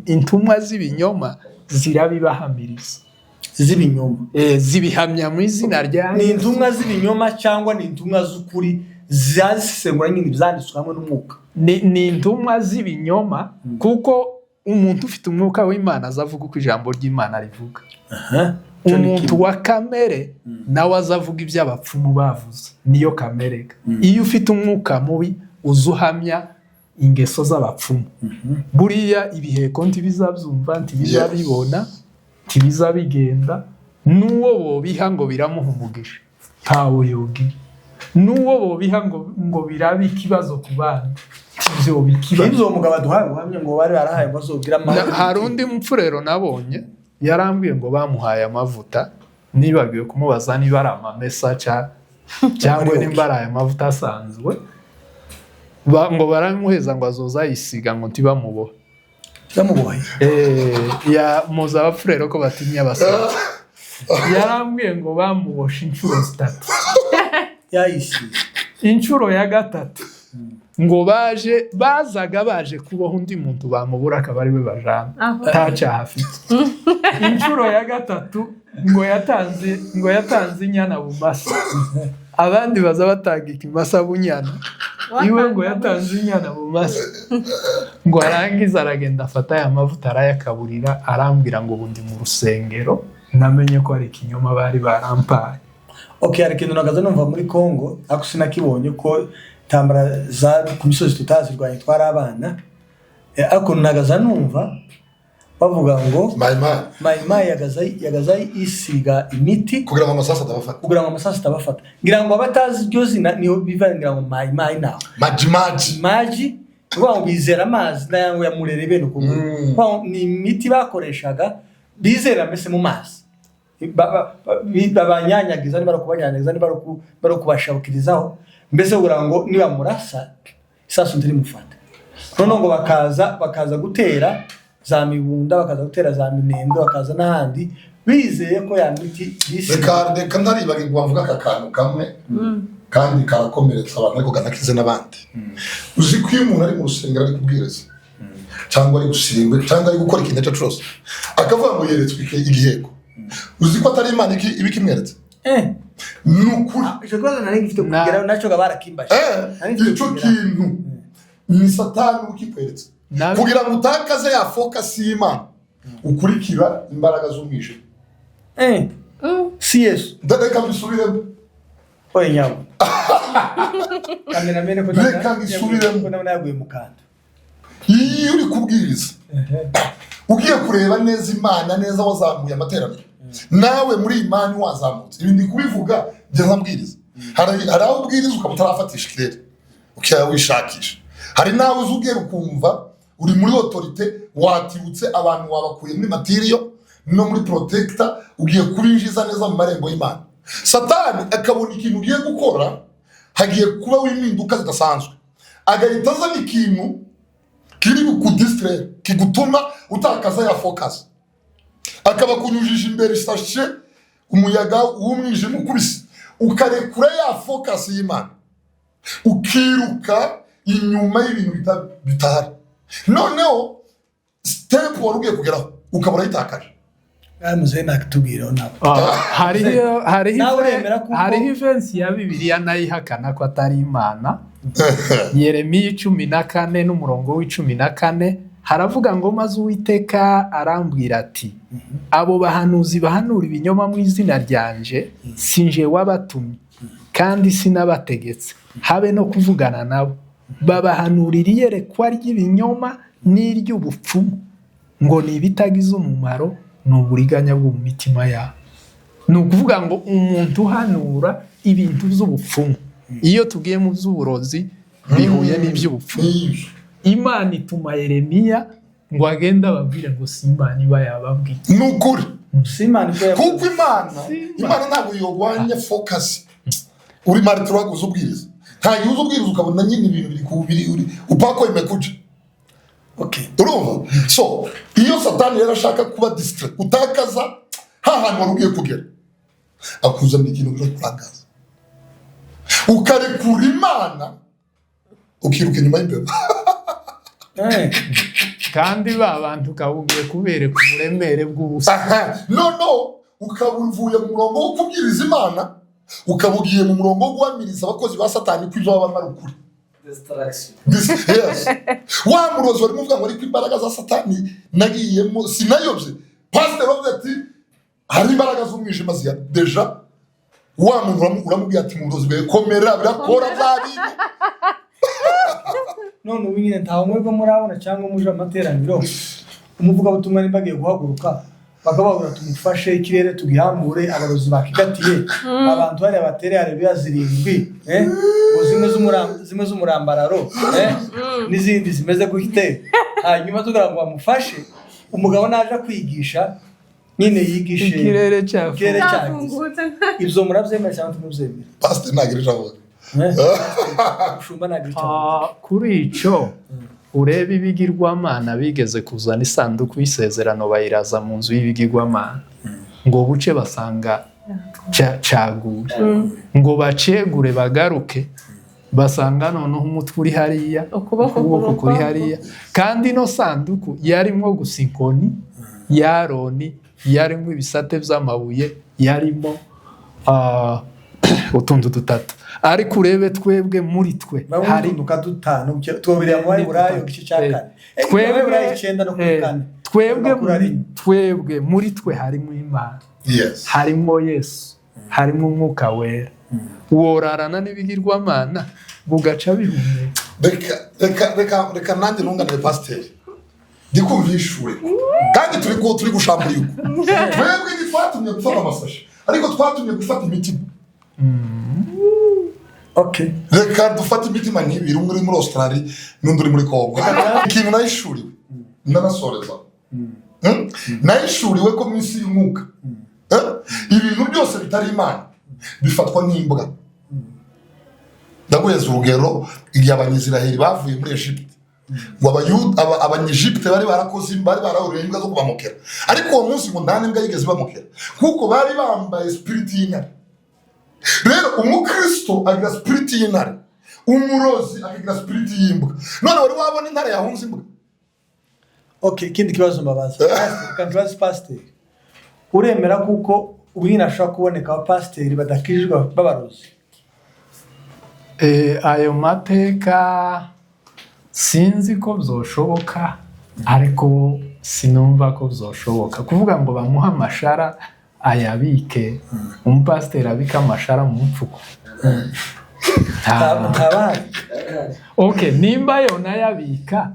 intumwa z'ibinyoma zirabibahamiriza. Z'ibinyoma zibihamya mu izina rya ni intumwa z'ibinyoma cyangwa ni intumwa z'ukuri zazisengura nyine ibyanditswe hamwe n'umwuka? Ni intumwa z'ibinyoma, kuko umuntu ufite umwuka w'Imana azavuga uko ijambo ry'Imana rivuga. Umuntu wa kamere nawe azavuga ibyo abapfumu bavuze, niyo kamere. Iyo ufite umwuka mubi uzuhamya ingeso z'abapfumu, buriya ibiheko ntibizabyumva, ntibizabibona, ntibizabigenda. N'uwo bobiha ngo biramuha umugisha ntawe yogira, n'uwo bobiha ngo birabe ikibazo ku bana ibyo bikibazo. Ibyo umugabo aduhaye ubuhamya ngo bari barahaye ngo azogira amavuta. Hari undi mupfurero nabonye yarambwiye ngo bamuhaye amavuta, nibagiwe kumubaza niba ari amamesa cyangwa nimba ari aya mavuta asanzwe, ngo baramuheza ngo azoza yisiga ngo ntibamubohe. Muzi abapfurero ko batinya abasore. Yarambwiye ngo bamuboshe inshuro 3. Yayisize inshuro ya 3 ngo bazaga baje kubaho undi muntu bamubura akaba ari we bajana, ntacyaha afite. Inshuro ya 3 ngo yatanze inyana bumasa, abandi baza batanga ikimasa bunyana, iwe ngo yatanze inyana bumasa. Ngo arangiza aragenda afata aya mavuta arayakaburira, arambwira ngo ubundi mu rusengero namenye ko ari ikinyoma bari barampaye. Hari ikintu nagaza numva muri Kongo, ako sinakibonye ko tambara za ku misozi tutazirwanye twari abana, ako nagaza numva bavuga ngo Maimai yagaza isiga imiti kugira ngo amasasa atabafata. Ngira ngo abatazi iryo zina niho biva, ngira ngo Maimai naho maji ngo bizera amazi nayango yamurere bene uko ni imiti bakoreshaga bizera mbese mu mazi, babanyanyagiza ni barokubanyanyagiza ni barokubashakirizaho, mbese kugira ngo niba murasa isasu ndiri mufata. None ngo bakaza gutera za mibunda, bakaza gutera za minendo, bakaza n'ahandi bizeye ko ya miti reka ntaribage ngo bavuga akakantu kamwe kandi karakomeretsa abantu ariko ganakize n'abandi. Uzi ko iyo umuntu ari mu rusengero ari kubwiriza cyangwa ari gusirimba cyangwa ari gukora ikintu cyo cyose akavuga ngo yeretswe igiheko, uzi ko atari Imana ibikimweretse? Nukuri icyo kibazo nari ngifite kugeraho nacyo barakimbaje. Icyo kintu ni Satani ukikweretse kugira ngo utakaze ya focus y'Imana, ukurikira imbaraga z'umwijima. Si Yesu reka mbisubiremo. Oye nyawo kameramene ko reka mbisubiremo. naguye mu kanda. Iyo uri kubwiriza ugiye kureba neza Imana neza, wazamuye amateraniro nawe muri Imana wazamutse. Ibindi kubivuga njye nkabwiriza, hari aho ubwiriza ukaba utarafatisha ikirere ukiyaya wishakisha, hari nawe uzugera ukumva uri muri autorite watibutse abantu wabakuye muri matiriyo no muri protector, ugiye kubinjiza neza mu marembo y'Imana. Satani akabona ikintu ugiye gukora hagiye kuba w'impinduka zidasanzwe, agahita azana ikintu kiri kudistraire kigutuma utakaza ya focus, akaba kunyujije imbere isashe umuyaga w'umwijima ukubise, ukarekura ya focus y'Imana ukiruka inyuma y'ibintu bitahari. Noneho step wari ugiye kugeraho ukabura yitakaje. Muze nakitubwira nabo. Hari events ya Bibiliya nayihakana ko atari Imana. Yeremiya 14 n'umurongo w'14 haravuga ngo maze Uwiteka arambwira ati abo bahanuzi bahanura ibinyoma mu izina ryanje sinje wabatumye kandi sinabategetse habe no kuvugana nabo babahanurira iyerekwa ry'ibinyoma n'iry'ubupfumu ngo ni ibitagize umumaro ni uburiganya bwo mu mitima yabo. Ni ukuvuga ngo umuntu uhanura ibintu by'ubupfumu, iyo tugiye mu by'uburozi bihuye n'iby'ubupfumu, Imana ituma Yeremiya ngo agende ababwire ngo si Imana iba yababwiye. Ni ukuri kuko Imana Imana ntabwo yogwanya focus. Uri Martin waguze ubwiriza nta yuze ubwiriza ukabona nyine ibintu biri kubiri uri upako imekuja. Okay, Urumva? So iyo Satani yari ashaka kuba distract utakaza hantu warugiye kugera akuzana ikintu cyo kurangaza ukarekura Imana ukiruka inyuma y'imbeba. Kandi ba bantu ukabubwiye kubereka uburemere bw'ubusa. No ukabuvuye mu murongo wo kubwiriza Imana ukabugiye mu murongo wo guhamiriza abakozi ba Satani ko ibyo baba ari ukuri. Yes. Wa murozi wari muvuga ngo ariko imbaraga za Satani nagiyemo sinayobye. Pastor of ati hari imbaraga z'umwijima ziya deja wa muntu uramubwiye ati murozi bwe komera birakora zabi. none ubu nyine ntawe mwebwe murabona cyangwa muje amateraniro umuvuga butumwa nimbagiye guhaguruka bakababura tumufashe ikirere tugihambure abarozi bakigatiye abantu bari abatere Haleluya 7 ngo zimwe z'umurambararo n'izindi zimeze gute hanyuma tugira ngo bamufashe umugabo naje kwigisha nyine yigishe ikirere cyafu ibyo murabyemera cyangwa tumubyemera Pastor nagirira aho ushumba nagirira kuri ico urebe ibigirwamana bigeze kuzana isanduku y'isezerano bayiraza mu nzu y'ibigirwamana ngo buce basanga caguye ngo bacegure bagaruke basanga noneho umutwe uri hariya ukuboko kuri hariya kandi no sanduku yarimo gusa inkoni y'Aroni yarimo ibisate by'amabuye yarimo utuntu dutatu ariko urebe twebwe muri twe hari dutanu twobirya mu Burayo gice cyakane twebwe muri twe harimo Imana, harimo Yesu, harimo Umwuka Wera. Worarana n'ibigirwamana bugaca bihumeka. Reka nanjye ntunganire pasiteri ndikumvishure kandi turi gushambura yuko twebwe ntitwatumye gufata amasashi ariko twatumye gufata imitima. Okay. Reka dufate imitima nk'ibiri umwe uri muri Australia n'undi uri muri Congo. Ikintu nayishuriwe ndanasoreza nayishuriwe ko mu isi y'umwuka ibintu byose bitari Imana bifatwa nk'imbwa. Ndaguheza urugero igihe Abanyisiraheli bavuye muri Egypt ngo Abanyegypte bari barakoze bari barahuriye imbwa zo kubamokera ariko uwo munsi ngo nta n'imbwa yigeze bamokera kuko bari bambaye spirit y'intare. Rero umukristo agira spirit y'intare, umurozi agira spirit y'imbwa. None wari wabona intare yahunze imbwa? Okay, ikindi kibazo mbabaza kankibazo pastor uremera kuko ubwina ashaka kuboneka aba pastor badakijwe babarozi? Ayo mateka sinzi ko byoshoboka ariko sinumva ko byoshoboka kuvuga ngo bamuha amashara ayabike umupasiteri abika amashara mu mfuko. Okay, nimba yo nayabika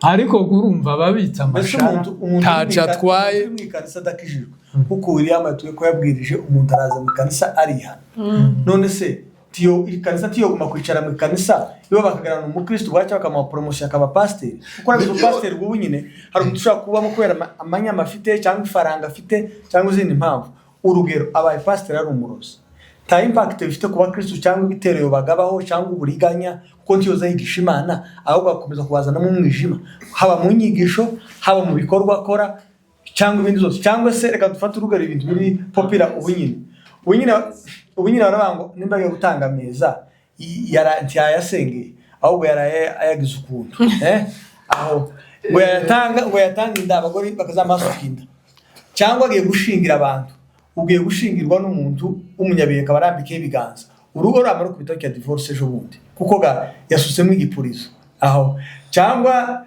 ariko gurumva babitsa amashara ntaca atwaye mu kanisa dakijijwe kuko William atuye ko yabwirije umuntu araza mu kanisa ariha. None se tiyo ikanisa tiyo guma kwicara mu kanisa iyo bakagarana umukristo bwacha bakama promotion akaba pastor kuko ari pastor gwo nyine hari umuntu ushaka kubamo kwera amanyama afite cyangwa ifaranga afite cyangwa izindi mpamvu. Urugero abaye pastor ari umurozi ta impact bifite kuba Kristo cyangwa ibiterero bagabaho cyangwa uburiganya kuko ntiyo zayigisha Imana ahubwo bakomeza kubazana mu mwijima haba mu nyigisho haba mu bikorwa akora cyangwa ibindi zose cyangwa se reka dufate urugero ibintu biri popular ubunyine barabango nimba yo gutanga meza yasengeye ahubwo ayagize ukuntu aho ngo yatanga inda abagore bakazamasukinda cyangwa agiye gushingira abantu ugiye gushingirwa n'umuntu umunyabiyeka barambike ibiganza urugo ramara kubita cya divorce ejo bundi kuko yasutsemo igipurizo aho cyangwa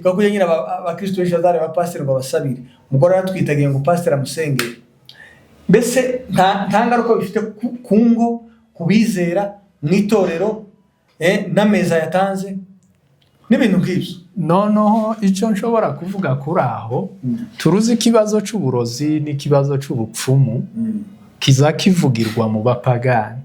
bakuye nyine abakristo benshi bazare abapasiteri ngo basabire umugore yaratwitagiye ngo pasiteri amusengere. Mbese nta ngaruka bifite ku ngo, kubizera mu itorero, n'ameza yatanze n'ibintu nk'ibyo. noneho icyo nshobora kuvuga kuri aho, turuzi ikibazo cy'uburozi n'ikibazo cy'ubupfumu kiza kivugirwa mu bapagani,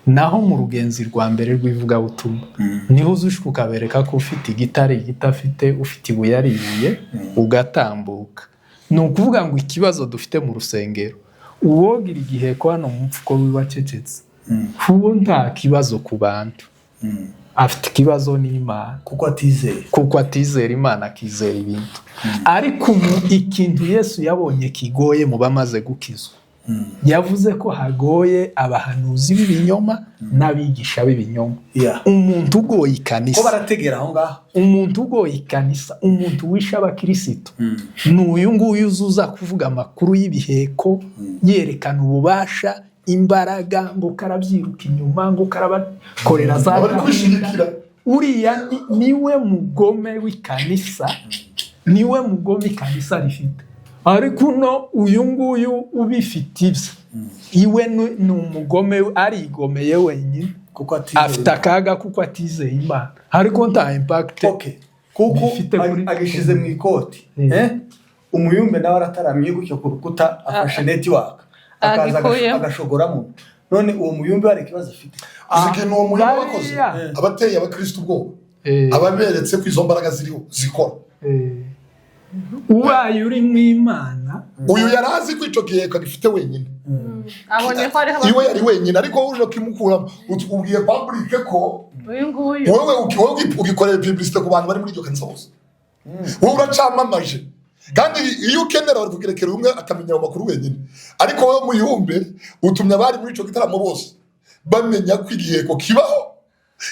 naho mu rugenzi rwa mbere rw'ivugabutumwa niho uzushuka ukabereka ko ufite igitare igitafite, ufite ibuye ari ibuye, ugatambuka. Ni ukuvuga ngo ikibazo dufite mu rusengero, uwogira igihe ko hano mu mfuko wibacecetse, ubu nta kibazo ku bantu, afite ikibazo n'Imana kuko atizera Imana, akizera ibintu. Ariko ikintu Yesu yabonye kigoye mu bamaze gukizwa, yavuze ko hagoye abahanuzi b'ibinyoma n'abigisha b'ibinyoma. Umuntu ugoye ikanisa, ko barategera aho ngaho, umuntu ugoye ikanisa, umuntu wishe abakirisitu, n'uyu nguyu uzuza kuvuga amakuru y'ibiheko, yerekana ububasha, imbaraga, ngo karabyiruka inyuma, ngo karabakorera za gahunda. Uriya niwe mugome w'ikanisa, niwe mugome ikanisa rifite. Ariko uyu nguyu ubifite ibye, iwe ni umugome, arigomeye wenyine, afite akaga kuko atizeye Imana. Ariko nta impact kuko agishize mu ikoti, umuyumbe nawe arataramye gutyo ku rukuta, afashe network akaza agashogoramo. None uwo muyumbe hari ikibazo afite. Ikintu uwo muyumbe wakoze abateye abakristo ubwoba, ababeretse ko izo mbaraga ziriho zikora. Uwaye uri mu Imana, uyu yarazi ko icyo gihe kagifite wenyine, abonye ko ariho iwe yari wenyine, ariko wowe uje kimukuramo ubwiye public ko wowe ugikorera publicité ku bantu bari muri iryo kanisa bose, wowe uracamamaje. Kandi iyo ukenera bari kugerekera umwe akamenya amakuru wenyine, ariko wowe muyumbe utumye abari muri icyo gitaramo bose bamenya ko igihe ko kibaho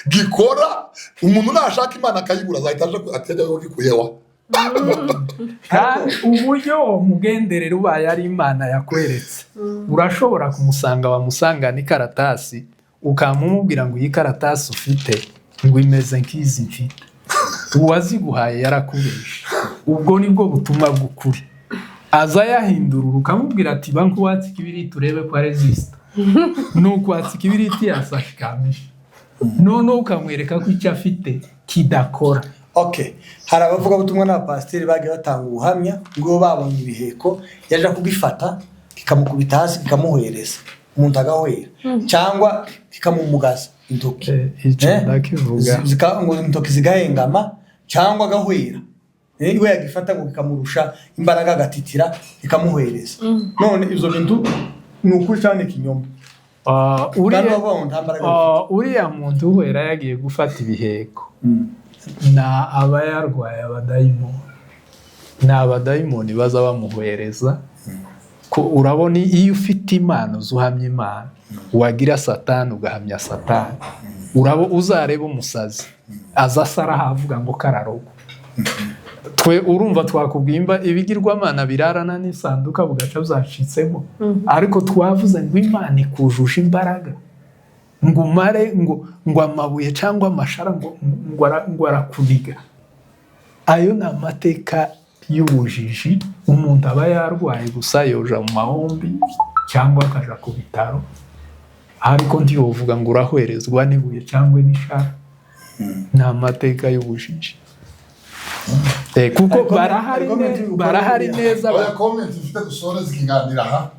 gikora. Umuntu nashaka Imana akayibura azahita aje atejya yo gikuyewa. Kandi uburyo umugenderero ubaye ari Imana yakweretse, urashobora kumusanga, wamusangana ikaratasi, ukamumubwira ngo iyi karatasi ufite ngo imeze nk'izi mfite, uwaziguhaye yarakubesha. Ubwo nibwo butumwa bw'ukuri. Aza yahindurura ukamubwira ati banki watsi kibiri turebe ko resista, nuko watsi kibiri yasashikamisha, none ukamwereka ko icyo afite kidakora. Hari abavuga butumwa n'abapasiteri bagiye batanga ubuhamya ngo babonye ibiheko, yaje kubifata kikamukubita hasi kikamuhereza, umuntu agahwera, cyangwa kikamumugaza intoki, ngo intoki zigahengama cyangwa agahwera. Iwe yagifata ngo kikamurusha imbaraga, agatitira kikamuhereza. None ibyo bintu ni ukuri cyane kinyoma. Uriya muntu uhera yagiye gufata ibiheko, na aba yarwaye abadayimoni, ni abadayimoni baza bamuhereza. Ko urabona iyo ufite impano uhamya Imana, wagira Satani ugahamya Satani, uzareba umusazi aza asara havuga ngo kararogo. Twe urumva twakubwimba ibigirwamana birarana n'isanduka bugaca byacitsemo, ariko twavuze ngo Imana ikujuje imbaraga, ngo umare ngo amabuye cyangwa amashara ngo arakuniga. Ayo ni amateka y'ubujiji. Umuntu aba yarwaye gusa yoja mu mahombi cyangwa akaja ku bitaro, ariko ntiyovuga ngo urahwerezwa n'ibuye cyangwa n'ishara. Ni amateka y'ubujiji. Kuko barahari neza. Aba comment ifite dusore zikiganira aha,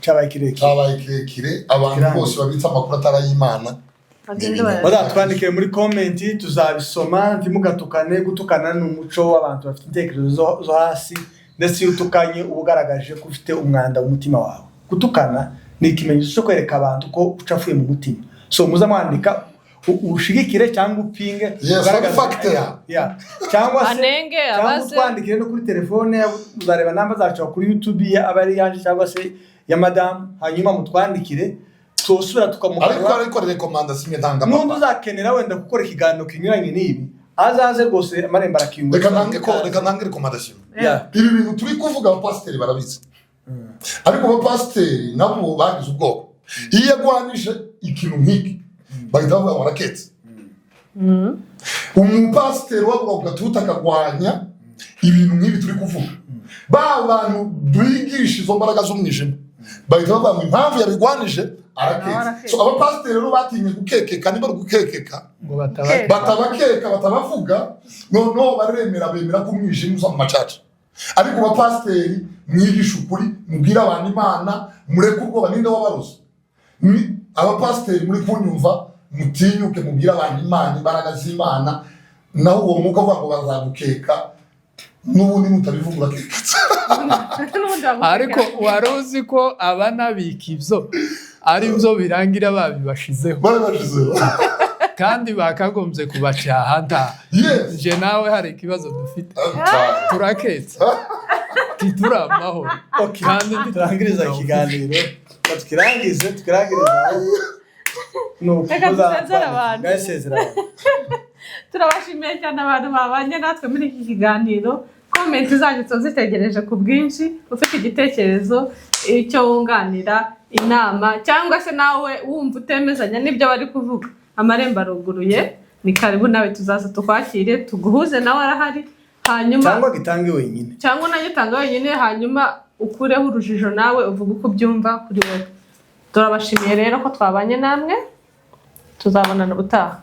cyabaye kirekire, abantu bose babitsa amakuru atarayimana. Bazatwandikire muri comment, tuzabisoma. Ntimugatukane, gutukana n'umuco w'abantu bafite intekerezo zo hasi, ndetse iyo utukanye ubugaragaje ko ufite umwanda mu mutima wawe. Gutukana ni ikimenyetso cyo kwereka abantu ko ucafuye mu mutima. So muza mwandika ushigikire cyangwa upinge, cyangwa se twandikire no kuri telefone, uzareba namba zacu kuri YouTube abari yanje cyangwa se ya madam, hanyuma mutwandikire tosura tukamuha. Ariko recommandation ntanga papa n'undi uzakenera wenda gukora ikiganiro kinyuranye n'ibi, azaze rwose amarembo arakiyunga. Reka nange recommandation. Ibi bintu turi kuvuga abapasiteri barabizi, ariko abapasiteri nabo bagize ubwoko. Iyo yagwanije ikintu nk'iki bahita bavuga ngo araketse. umupasiteri wavuga tuta akagwanya ibintu nk'ibi turi kuvuga ba bantu bigisha izo mbaraga z'umwijima bahita bavuga ngo impamvu yabigwanije arakeka. So abapasiteri rero batinye gukekeka, niba gukekeka ngo batabakeka batabavuga, noneho baremera bemera ko umwijima uza mu macaca. Ariko abapasiteri mwigisha ukuri, mubwira abantu Imana, mureke ubwoba, ninde wabaroze? Abapasiteri muri kunyumva, mutinyuke mubwira abantu Imana, imbaraga z'Imana, naho uwo mwuka uvuga ngo bazagukeka n'ubundi mutabivuga urakeketse. ariko wari uzi ko abanabika ibyo ari byo birangira babibashizeho kandi bakagombye kubacyaha nta nje nawe hari ikibazo dufite turaketse tituramaho kandi turangiriza ikiganiro tukirangize turabashimiye cyane abantu babanye natwe muri iki kiganiro. Komenti zanyu tuzitegereje ku bwinshi. Ufite igitekerezo, icyo wunganira, inama, cyangwa se nawe wumva utemezanya n'ibyo bari kuvuga, amarembo aruguruye, ni karibu nawe tuzaza tukwakire, tuguhuze nawe arahari, hanyuma cyangwa gitange wenyine, cyangwa nayo utanga wenyine, hanyuma ukureho urujijo nawe uvuga uko byumva kuri wowe. Turabashimiye rero ko twabanye namwe, tuzabonana ubutaha.